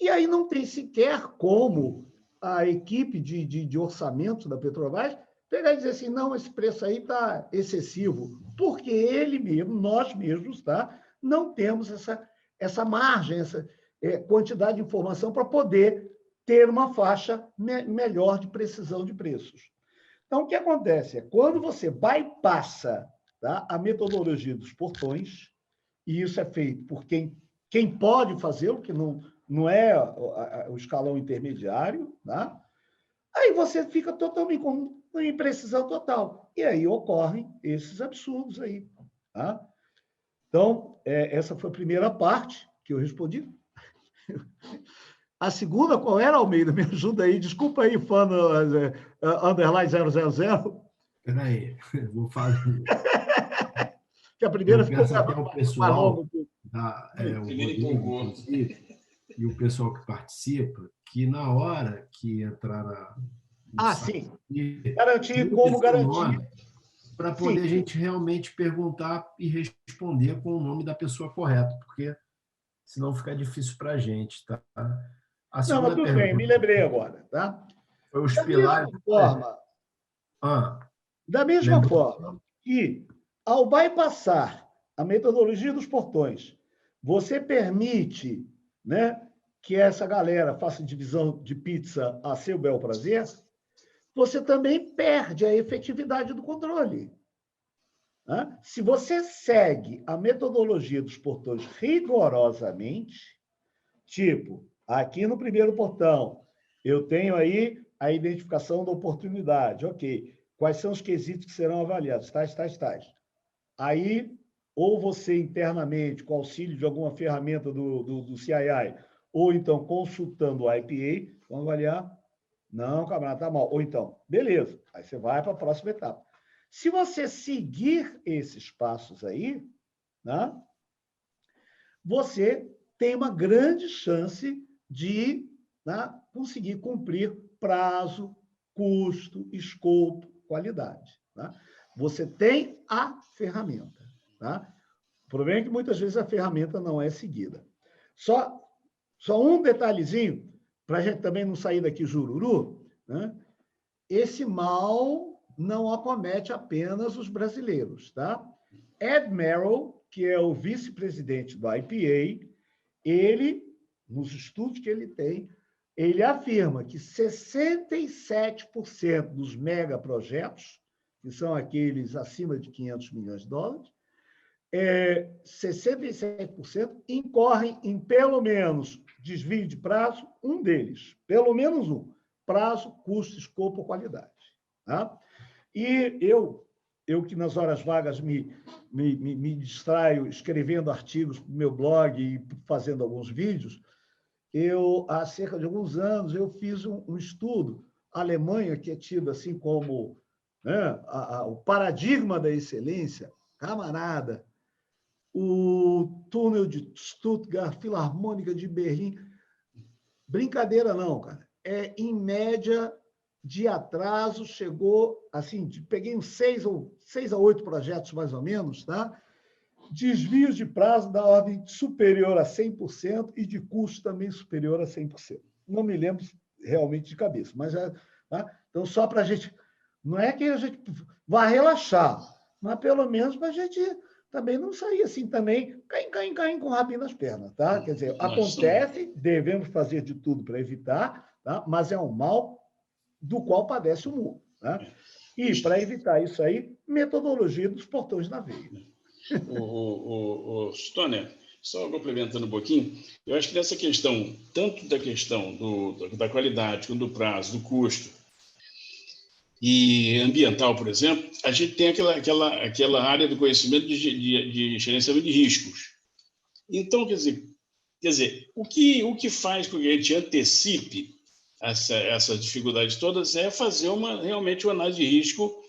[SPEAKER 3] E aí não tem sequer como a equipe de orçamento da Petrobras pegar e dizer assim, não, esse preço aí está excessivo, porque ele mesmo, nós mesmos, tá, não temos essa margem, essa quantidade de informação para poder ter uma faixa melhor de precisão de preços. Então, o que acontece é, quando você bypassa, tá, a metodologia dos portões, e isso é feito por quem pode fazê-lo, que não é o escalão intermediário, tá? Aí você fica totalmente uma imprecisão total. E aí ocorrem esses absurdos aí. Tá? Então, essa foi a primeira parte que eu respondi. A segunda, qual era, Almeida? Me ajuda aí. Desculpa aí, fã underline 000.
[SPEAKER 1] Peraí, vou falar.
[SPEAKER 3] Que a primeira
[SPEAKER 1] Eu
[SPEAKER 3] ficou
[SPEAKER 1] peço até ao
[SPEAKER 3] mais
[SPEAKER 1] pessoal,
[SPEAKER 3] longa.
[SPEAKER 1] o
[SPEAKER 2] Primeiro
[SPEAKER 1] Rodrigo,
[SPEAKER 2] empolgou.
[SPEAKER 1] inclusive, e o pessoal que participa, que na hora que entrar no site,
[SPEAKER 3] Sim. Garantir
[SPEAKER 1] mude
[SPEAKER 3] como
[SPEAKER 1] seu
[SPEAKER 3] garantir.
[SPEAKER 1] nome para poder
[SPEAKER 3] Sim.
[SPEAKER 1] a gente realmente perguntar e responder com o nome da pessoa correta, porque senão fica difícil para a gente, tá? A
[SPEAKER 3] Não, mas
[SPEAKER 1] segunda
[SPEAKER 3] tudo bem, me
[SPEAKER 1] pergunta
[SPEAKER 3] lembrei agora. Tá?
[SPEAKER 1] foi os
[SPEAKER 3] Da
[SPEAKER 1] pilares.
[SPEAKER 3] mesma forma,
[SPEAKER 1] Ah,
[SPEAKER 3] da mesma
[SPEAKER 1] lembrou?
[SPEAKER 3] forma que, ao bypassar a metodologia dos portões, você permite, né, que essa galera faça divisão de pizza a seu bel prazer, você também perde a efetividade do controle. Né? Se você segue a metodologia dos portões rigorosamente, tipo, aqui no primeiro portão, eu tenho aí a identificação da oportunidade. Ok. Quais são os quesitos que serão avaliados? Tais. Aí, ou você internamente, com auxílio de alguma ferramenta do CII, ou então consultando o IPA, vão avaliar. Não, camarada, tá mal. Ou então, beleza. Aí você vai para a próxima etapa. Se você seguir esses passos aí, né, você tem uma grande chance de, né, conseguir cumprir prazo, custo, escopo, qualidade. Tá? Você tem a ferramenta. Tá? O problema é que muitas vezes a ferramenta não é seguida. Só um detalhezinho, para a gente também não sair daqui jururu, né? Esse mal não acomete apenas os brasileiros. Tá? Ed Merrill, que é o vice-presidente do IPA, ele, nos estudos que ele tem, ele afirma que 67% dos megaprojetos, que são aqueles acima de 500 milhões de dólares, 67% incorrem em pelo menos desvio de prazo, um deles, pelo menos um, prazo, custo, escopo ou qualidade. Tá? E eu que nas horas vagas me distraio escrevendo artigos para o meu blog e fazendo alguns vídeos, há cerca de alguns anos, eu fiz um estudo. A Alemanha, que é tida assim como, né, o paradigma da excelência, camarada, o túnel de Stuttgart, Filarmônica de Berlim, brincadeira não, cara. Em média, de atraso, chegou, assim, peguei uns 6 a 8 projetos, mais ou menos, tá? Desvios de prazo da ordem superior a 100% e de custo também superior a 100%. Não me lembro realmente de cabeça, mas tá? Então, só para a gente... Não é que a gente vai relaxar, mas pelo menos para a gente também não sair assim também, cair com o rabinho nas pernas, tá? Quer dizer, acontece, devemos fazer de tudo para evitar, tá? Mas é um mal do qual padece o mundo. Tá? E, para evitar isso aí, metodologia dos portões na veia.
[SPEAKER 2] O Stoner, só complementando um pouquinho, eu acho que nessa questão, tanto da questão da qualidade, quanto do prazo, do custo e ambiental, por exemplo, a gente tem aquela área do conhecimento de gerenciamento de riscos. Então, quer dizer, o que faz com que a gente antecipe essas dificuldades todas é fazer realmente uma análise de risco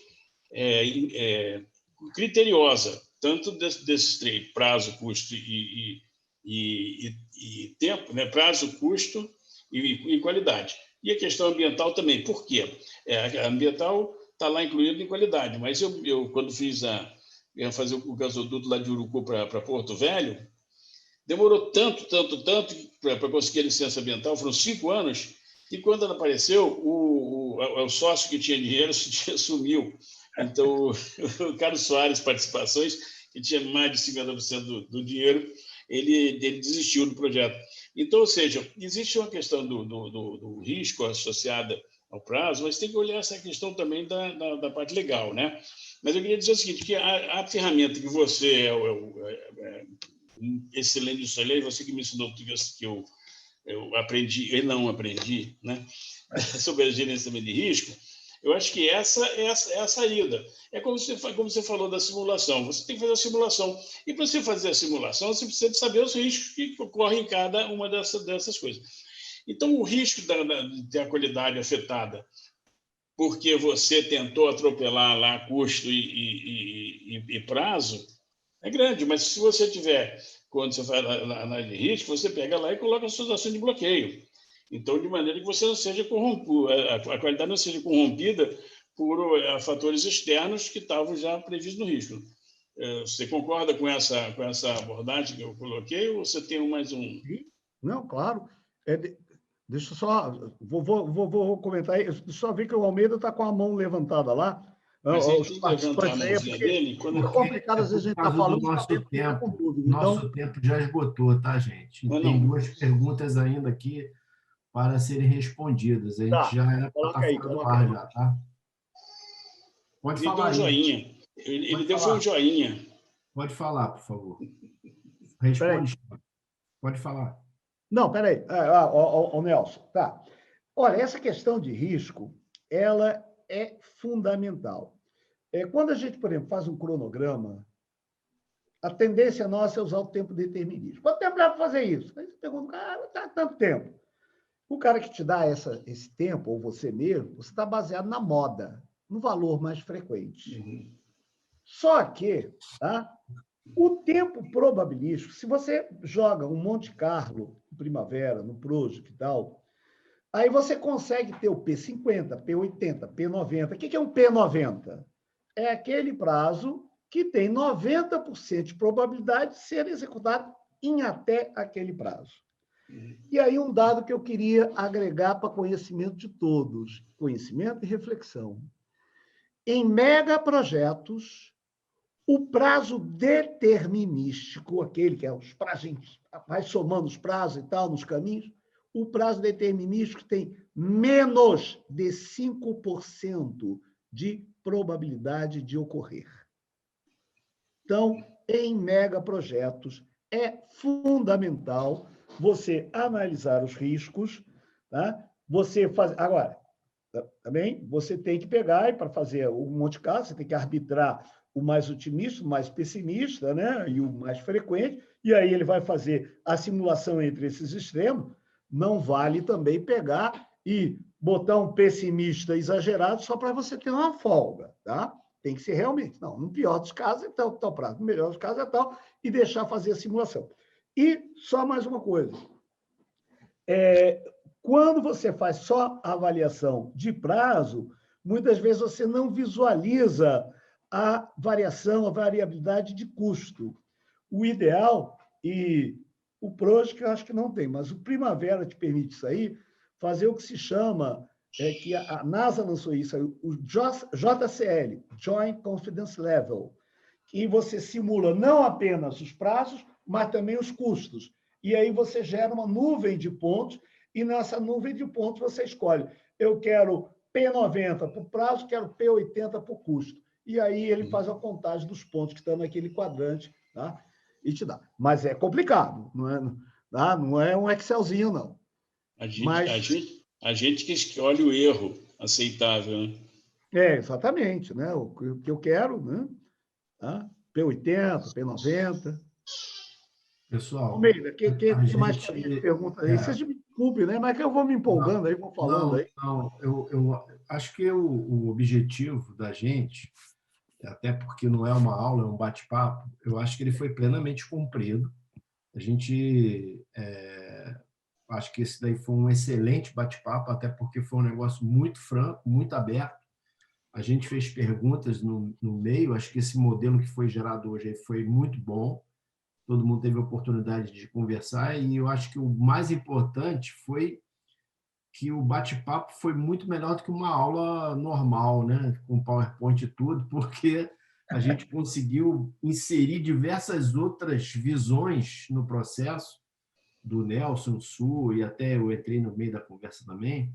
[SPEAKER 2] criteriosa, tanto desses três, prazo, custo e tempo, né? Prazo, custo e qualidade. E a questão ambiental também. Por quê? A ambiental está lá incluído em qualidade, mas eu quando ia fazer o gasoduto lá de Urucu para Porto Velho, demorou tanto para conseguir a licença ambiental, foram 5 anos, e quando ela apareceu, o sócio que tinha dinheiro sumiu. Então, o Carlos Soares Participações, que tinha mais de 50% do dinheiro, ele desistiu do projeto. Então, ou seja, existe uma questão do risco associada ao prazo, mas tem que olhar essa questão também da parte legal, né? Mas eu queria dizer o seguinte, que a ferramenta que você excelente excelente, você que me ensinou tudo isso que eu aprendi e não aprendi, né? Sobre a gerenciamento de risco, Eu acho que essa é a saída. É como você falou da simulação. Você tem que fazer a simulação. E para você fazer a simulação, você precisa de saber os riscos que ocorrem em cada uma dessas coisas. Então, o risco de ter a qualidade afetada porque você tentou atropelar lá custo e prazo, é grande. Mas se você tiver, quando você faz a análise de risco, você pega lá e coloca as suas ações de bloqueio. Então, de maneira que você não seja corrompido, a qualidade não seja corrompida por fatores externos que estavam já previstos no risco. Você concorda com essa abordagem que eu coloquei ou você tem mais um?
[SPEAKER 3] Sim. Não, claro. Deixa eu só... Vou comentar aí. Só ver que o Almeida está com a mão levantada lá.
[SPEAKER 2] Mas ele
[SPEAKER 3] Os
[SPEAKER 2] tem que levantar a
[SPEAKER 3] participantes aí,
[SPEAKER 2] mãozinha dele.
[SPEAKER 3] porque é complicado, às vezes a gente está falando,
[SPEAKER 1] nosso
[SPEAKER 3] fica com
[SPEAKER 1] tempo.
[SPEAKER 3] dúvida.
[SPEAKER 1] Nosso
[SPEAKER 3] Então,
[SPEAKER 1] tempo já esgotou, tá, gente?
[SPEAKER 2] Não.
[SPEAKER 1] Tem duas perguntas ainda aqui para serem respondidas. A gente
[SPEAKER 3] tá,
[SPEAKER 1] já era para
[SPEAKER 3] coloca
[SPEAKER 1] estar
[SPEAKER 3] aí,
[SPEAKER 1] fora do
[SPEAKER 3] coloca
[SPEAKER 1] ar
[SPEAKER 3] aí.
[SPEAKER 1] já, tá? Pode
[SPEAKER 2] Ele deu
[SPEAKER 1] falar
[SPEAKER 2] um
[SPEAKER 1] aí.
[SPEAKER 2] joinha. Ele
[SPEAKER 1] Pode
[SPEAKER 2] deu
[SPEAKER 1] falar.
[SPEAKER 2] um joinha.
[SPEAKER 1] Pode falar, por favor.
[SPEAKER 3] Peraí.
[SPEAKER 1] Responde. Pode falar.
[SPEAKER 3] Não, peraí. Nelson, tá. Olha, essa questão de risco, ela é fundamental. Quando a gente, por exemplo, faz um cronograma, a tendência nossa é usar o tempo determinístico. Quanto tempo leva para fazer isso? Aí você pergunta, tá tanto tempo. O cara que te dá esse tempo, ou você mesmo, você está baseado na moda, no valor mais frequente.
[SPEAKER 2] Uhum.
[SPEAKER 3] Só que, tá, o tempo probabilístico, se você joga um Monte Carlo no Primavera, no Projo e tal, aí você consegue ter o P50, P80, P90. O que é um P90? É aquele prazo que tem 90% de probabilidade de ser executado em até aquele prazo. E aí um dado que eu queria agregar para conhecimento de todos, conhecimento e reflexão. Em megaprojetos, o prazo determinístico, aquele que é os prazos, vai somando os prazos e tal, nos caminhos, o prazo determinístico tem menos de 5% de probabilidade de ocorrer. Então, em megaprojetos, é fundamental você analisar os riscos, tá? Você faz... Agora, também, você tem que pegar, e para fazer o Monte Carlo, você tem que arbitrar o mais otimista, o mais pessimista, né? E o mais frequente, e aí ele vai fazer a simulação entre esses extremos. Não vale também pegar e botar um pessimista exagerado só para você ter uma folga, tá? Tem que ser realmente, não, no pior dos casos é tal prazo, no melhor dos casos é tal, e deixar fazer a simulação. E só mais uma coisa. Quando você faz só a avaliação de prazo, muitas vezes você não visualiza a variação, a variabilidade de custo. O ideal, e o PROS, que eu acho que não tem, mas o Primavera te permite isso aí, fazer o que se chama, que a NASA lançou isso, o JCL, Joint Confidence Level, que você simula não apenas os prazos, mas também os custos. E aí você gera uma nuvem de pontos, e nessa nuvem de pontos você escolhe, eu quero P90 por prazo, quero P80 por custo. E aí ele faz a contagem dos pontos que estão naquele quadrante, tá? E te dá. Mas é complicado, não é um Excelzinho, não.
[SPEAKER 2] A gente que escolhe o erro aceitável, né?
[SPEAKER 3] Exatamente, né? O que eu quero, né? Tá? P80, P90.
[SPEAKER 1] Pessoal,
[SPEAKER 3] Almeida, que mais
[SPEAKER 1] gente,
[SPEAKER 3] tem de pergunta aí? Vocês me desculpem, né? Mas é que eu vou me empolgando aí, vou falando aí.
[SPEAKER 1] Não, eu acho que o objetivo da gente, até porque não é uma aula, é um bate-papo, eu acho que ele foi plenamente cumprido. A gente, acho que esse daí foi um excelente bate-papo, até porque foi um negócio muito franco, muito aberto. A gente fez perguntas no meio, acho que esse modelo que foi gerado hoje foi muito bom. Todo mundo teve a oportunidade de conversar e eu acho que o mais importante foi que o bate-papo foi muito melhor do que uma aula normal, né, com PowerPoint e tudo, porque a gente conseguiu inserir diversas outras visões no processo do Nelson, Su, e até eu entrei no meio da conversa também.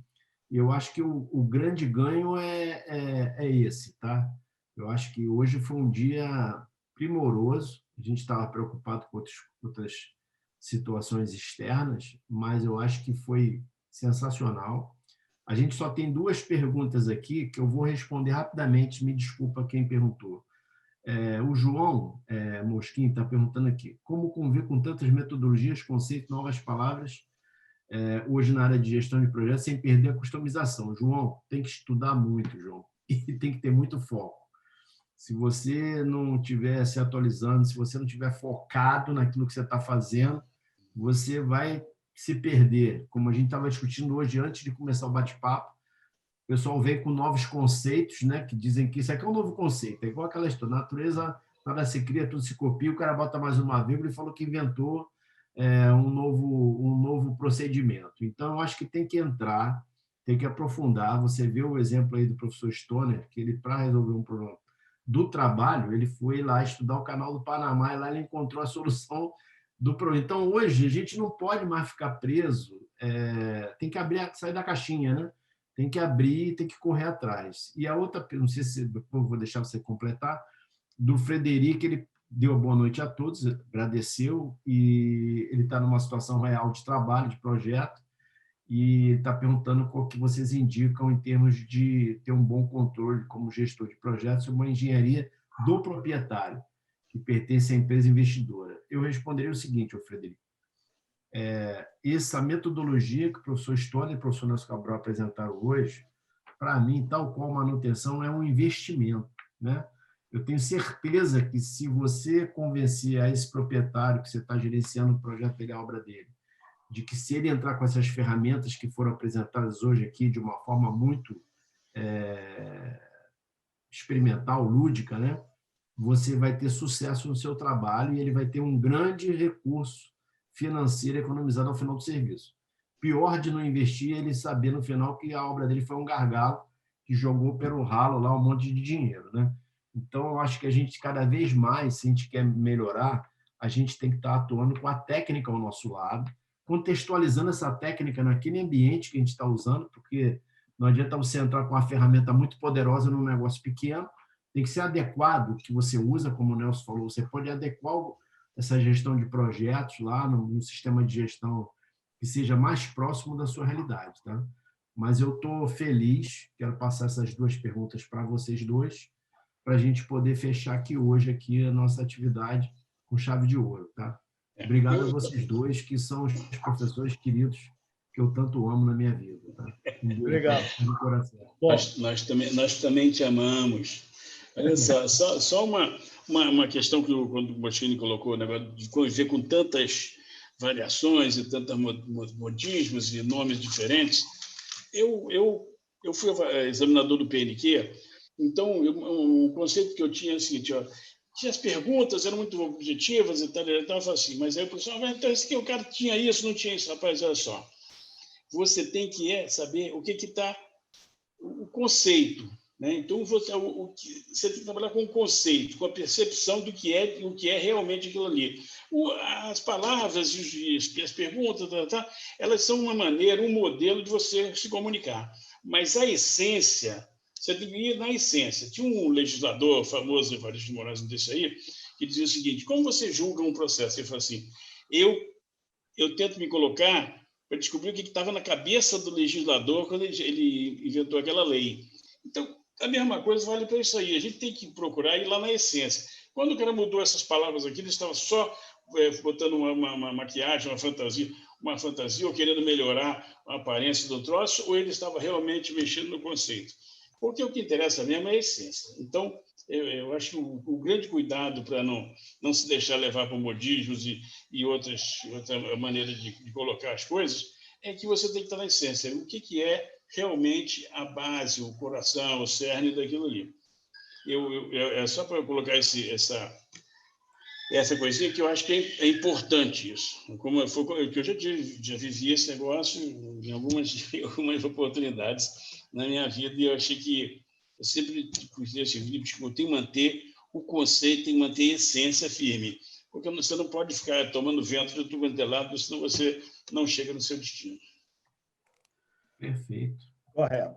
[SPEAKER 1] E eu acho que o grande ganho é esse, tá? Eu acho que hoje foi um dia primoroso. A gente estava preocupado com outras situações externas, mas eu acho que foi sensacional. A gente só tem 2 perguntas aqui que eu vou responder rapidamente, me desculpa quem perguntou. O João Mosquinho está perguntando aqui, como conviver com tantas metodologias, conceitos, novas palavras, hoje na área de gestão de projetos, sem perder a customização? João, tem que estudar muito, João, e tem que ter muito foco. Se você não estiver se atualizando, se você não estiver focado naquilo que você está fazendo, você vai se perder. Como a gente estava discutindo hoje, antes de começar o bate-papo, o pessoal vem com novos conceitos, né, que dizem que isso aqui é um novo conceito. É igual aquela história, natureza, nada se cria, tudo se copia, o cara bota mais uma vírgula e falou que inventou um novo procedimento. Então, eu acho que tem que entrar, tem que aprofundar. Você vê o exemplo aí do professor Stoner, que ele, para resolver um problema do trabalho, ele foi lá estudar o Canal do Panamá e lá ele encontrou a solução do problema. Então, hoje, a gente não pode mais ficar preso, tem que abrir, sair da caixinha, né? Tem que abrir, tem que correr atrás. E a outra, não sei se depois vou deixar você completar, do Frederico, ele deu boa noite a todos, agradeceu, e ele está numa situação real de trabalho, de projeto, e está perguntando o que vocês indicam em termos de ter um bom controle como gestor de projetos, uma engenharia do proprietário, que pertence à empresa investidora. Eu responderia o seguinte, Frederico, essa metodologia que o professor Stoner e o professor Nelson Cabral apresentaram hoje, para mim, tal qual manutenção, é um investimento, né? Eu tenho certeza que se você convencer a esse proprietário que você está gerenciando o projeto dele, a obra dele, de que se ele entrar com essas ferramentas que foram apresentadas hoje aqui de uma forma muito experimental, lúdica, né? Você vai ter sucesso no seu trabalho e ele vai ter um grande recurso financeiro economizado ao final do serviço. Pior de não investir é ele saber no final que a obra dele foi um gargalo que jogou pelo ralo lá um monte de dinheiro, né? Então, eu acho que a gente, cada vez mais, se a gente quer melhorar, a gente tem que estar atuando com a técnica ao nosso lado, contextualizando essa técnica naquele ambiente que a gente está usando, porque não adianta você entrar com uma ferramenta muito poderosa num negócio pequeno, tem que ser adequado o que você usa, como o Nelson falou, você pode adequar essa gestão de projetos lá no sistema de gestão que seja mais próximo da sua realidade, tá? Mas eu estou feliz, quero passar essas 2 perguntas para vocês dois, para a gente poder fechar aqui hoje a nossa atividade com chave de ouro, tá? Obrigado a vocês dois, que são os professores queridos que eu tanto amo na minha vida, tá?
[SPEAKER 3] Obrigado.
[SPEAKER 1] No coração.
[SPEAKER 2] Bom, nós também te amamos. Olha só uma questão que o Mosquini colocou, o negócio de conviver com tantas variações e tantos modismos e nomes diferentes. Eu fui examinador do PNQ, então o conceito que eu tinha é o seguinte, tinha as perguntas, eram muito objetivas e tal, eu falava assim, mas aí o pessoal, então esse aqui, o cara tinha isso, não tinha isso, rapaz, olha só. Você tem que saber o que está o conceito, né? Então você tem que trabalhar com o conceito, com a percepção do que é realmente aquilo ali. As palavras e as perguntas, elas são uma maneira, um modelo de você se comunicar. Mas a essência, você tem que ir na essência. Tinha um legislador famoso, Evaristo de Moraes, desse aí, que dizia o seguinte: como você julga um processo? Ele falou assim: eu tento me colocar para descobrir o que estava na cabeça do legislador quando ele inventou aquela lei. Então, a mesma coisa vale para isso aí. A gente tem que procurar ir lá na essência. Quando o cara mudou essas palavras aqui, ele estava só botando uma maquiagem, uma fantasia, ou querendo melhorar a aparência do troço, ou ele estava realmente mexendo no conceito. Porque o que interessa mesmo é a essência. Então, eu acho que o grande cuidado para não se deixar levar por modismos e outra maneira de colocar as coisas é que você tem que estar na essência. O que é realmente a base, o coração, o cerne daquilo ali. É só para eu colocar essa coisinha que eu acho que é importante isso. Como que eu já vivi esse negócio em algumas oportunidades na minha vida e eu achei que eu sempre eu tenho que manter o conceito, tem que manter a essência firme, porque você não pode ficar tomando vento de tudo quanto é lado, senão você não chega no seu destino.
[SPEAKER 1] Perfeito.
[SPEAKER 3] Correto.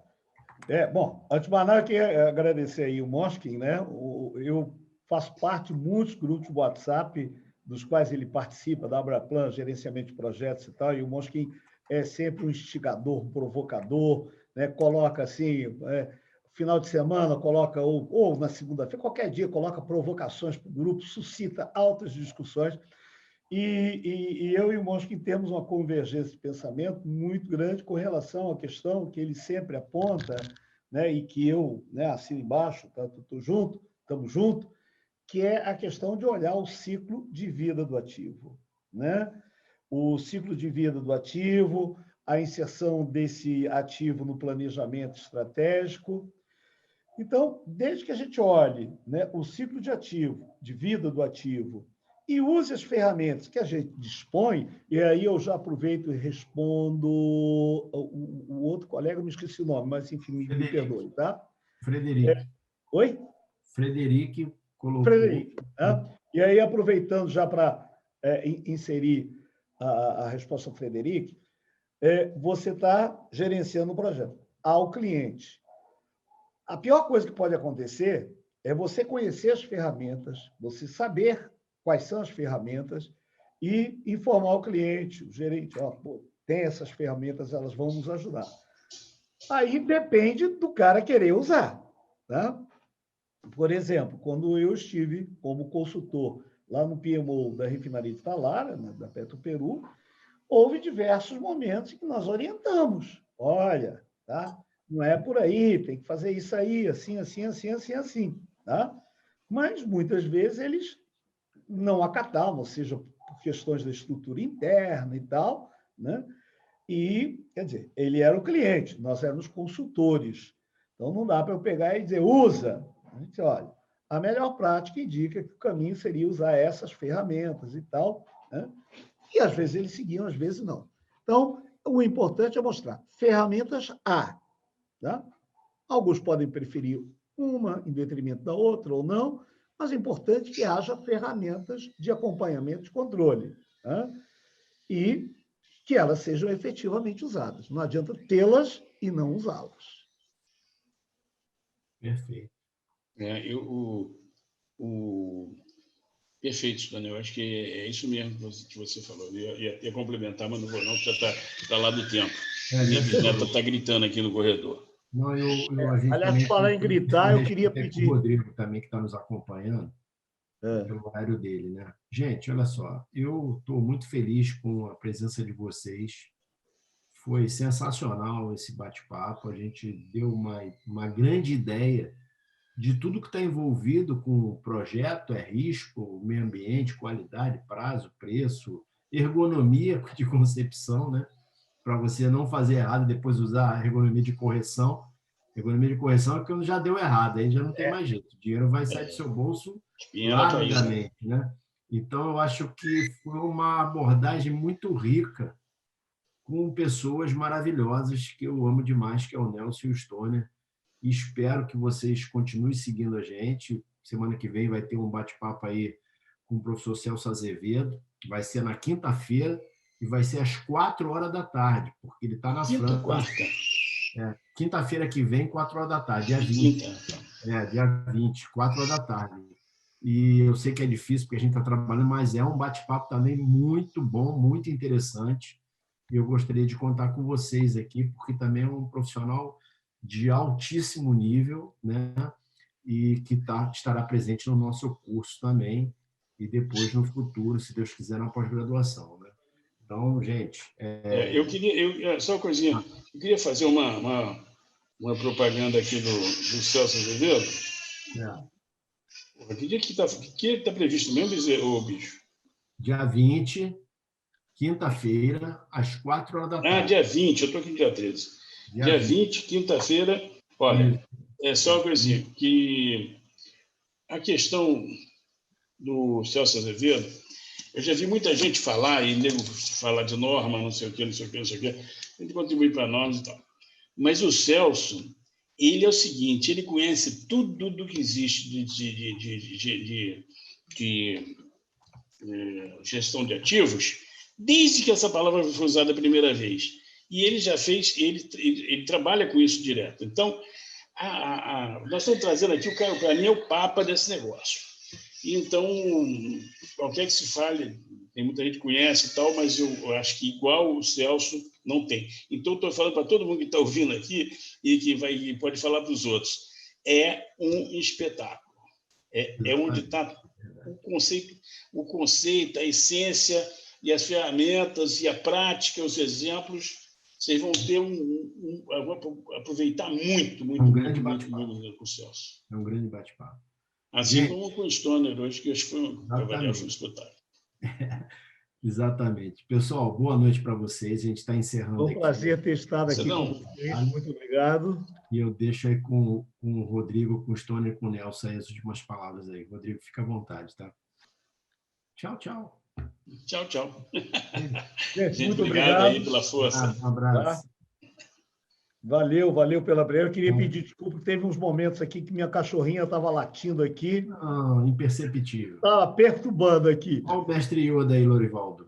[SPEAKER 3] Bom, antes de mais nada, eu queria agradecer aí o Mosquin, né? Eu faço parte de muitos grupos de WhatsApp dos quais ele participa, da Abraplan, gerenciamento de projetos e tal, e o Mosquin é sempre um instigador, um provocador, né, coloca assim, final de semana, coloca, ou na segunda-feira, qualquer dia, coloca provocações para o grupo, suscita altas discussões. E eu e o Mosquin temos uma convergência de pensamento muito grande com relação à questão que ele sempre aponta, né, e que eu, né, assino embaixo, estamos juntos, que é a questão de olhar o ciclo de vida do ativo, né? O ciclo de vida do ativo, a inserção desse ativo no planejamento estratégico. Então, desde que a gente olhe, né, o ciclo de vida do ativo, e use as ferramentas que a gente dispõe, e aí eu já aproveito e respondo o outro colega, me esqueci o nome, mas enfim, me perdoe, tá?
[SPEAKER 1] Frederico.
[SPEAKER 3] Oi?
[SPEAKER 1] Frederico colocou...
[SPEAKER 3] Frederico. Né? E aí, aproveitando já para inserir a resposta ao Frederico, você está gerenciando o projeto ao cliente. A pior coisa que pode acontecer é você conhecer as ferramentas, você saber quais são as ferramentas e informar o cliente, o gerente, tem essas ferramentas, elas vão nos ajudar. Aí depende do cara querer usar, tá? Por exemplo, quando eu estive como consultor lá no PMO da refinaria de Talara, né, da Petroperu, houve diversos momentos em que nós orientamos. Olha, tá? Não é por aí, tem que fazer isso aí, assim, assim, assim, assim, assim. Tá? Mas, muitas vezes, eles não acatavam, ou seja, por questões da estrutura interna e tal, né? E, quer dizer, ele era o cliente, nós éramos consultores. Então, não dá para eu pegar e dizer, usa. A gente, olha, a melhor prática indica que o caminho seria usar essas ferramentas e tal, né? E, às vezes, eles seguiam, às vezes, não. Então, o importante é mostrar ferramentas há. Tá? Alguns podem preferir uma em detrimento da outra ou não, mas é importante que haja ferramentas de acompanhamento e controle, tá? E que elas sejam efetivamente usadas. Não adianta tê-las e não usá-las.
[SPEAKER 1] Perfeito.
[SPEAKER 2] Perfeito, Daniel. Acho que é isso mesmo que você falou. Eu ia complementar, mas não vou não, porque já está lá do tempo. Minha bisneta está gritando aqui no corredor.
[SPEAKER 1] Não, a gente
[SPEAKER 3] aliás,
[SPEAKER 1] também
[SPEAKER 3] falar em gritar, eu queria pedir...
[SPEAKER 1] O Rodrigo também, que está nos acompanhando, pelo horário dele, né? Gente, olha só, eu estou muito feliz com a presença de vocês. Foi sensacional esse bate-papo. A gente deu uma grande ideia de tudo que está envolvido com o projeto, risco, meio ambiente, qualidade, prazo, preço, ergonomia de concepção, né? Para você não fazer errado e depois usar a ergonomia de correção. Ergonomia de correção é porque já deu errado, aí já não tem mais jeito. O dinheiro vai sair do seu bolso largamente, né? Então, eu acho que foi uma abordagem muito rica com pessoas maravilhosas que eu amo demais, que é o Nelson e o Stoner. E espero que vocês continuem seguindo a gente. Semana que vem vai ter um bate-papo aí com o professor Celso Azevedo. Vai ser na quinta-feira e vai ser às 4h, porque ele está na França. Quinta-feira que vem, 4h, dia 20. Dia 20, 4h. E eu sei que é difícil, porque a gente está trabalhando, mas é um bate-papo também muito bom, muito interessante. E eu gostaria de contar com vocês aqui, porque também é um profissional de altíssimo nível, né? E que estará presente no nosso curso também, e depois no futuro, se Deus quiser, na pós-graduação, né? Então, gente...
[SPEAKER 2] Só uma coisinha, eu queria fazer uma propaganda aqui do Celso Azevedo. Que dia que está previsto mesmo, bicho?
[SPEAKER 1] Dia 20, quinta-feira, às 4h.
[SPEAKER 2] Dia 20, eu estou aqui no dia 13. Dia 20, quinta-feira. Olha, é só uma coisinha, que a questão do Celso Azevedo, eu já vi muita gente falar, e nego falar de norma, não sei o quê, tem que contribuir para nós e tal. Mas o Celso, ele é o seguinte, ele conhece tudo do que existe de gestão de ativos, desde que essa palavra foi usada a primeira vez. E ele já fez, ele trabalha com isso direto. Então, nós estamos trazendo aqui, o cara, para mim, é o papa desse negócio. Então, qualquer que se fale, tem muita gente que conhece e tal, mas eu acho que igual o Celso não tem. Então, estou falando para todo mundo que está ouvindo aqui e que pode falar para os outros. É um espetáculo. É onde está o conceito, a essência e as ferramentas e a prática, os exemplos. Vocês vão ter vão aproveitar muito com o Celso.
[SPEAKER 1] É um grande bate-papo.
[SPEAKER 2] Assim como com o Stoner hoje, que acho que foi um espetáculo.
[SPEAKER 1] Exatamente. Pessoal, boa noite para vocês. A gente está encerrando aqui.
[SPEAKER 3] Foi um prazer ter estado aqui com vocês. Muito obrigado.
[SPEAKER 1] E eu deixo aí com o Rodrigo, com o Stoner e com o Nelson aí as últimas palavras aí. Rodrigo, fica à vontade, tá? Tchau, tchau.
[SPEAKER 2] Tchau, tchau.
[SPEAKER 3] Gente, muito
[SPEAKER 2] obrigado aí pela força.
[SPEAKER 1] Um abraço.
[SPEAKER 3] Tá? Valeu pela presença. Eu queria pedir desculpa, porque teve uns momentos aqui que minha cachorrinha estava latindo aqui.
[SPEAKER 1] Não, imperceptível.
[SPEAKER 3] Estava perturbando aqui.
[SPEAKER 1] Olha o mestre Yoda aí, Lorivaldo.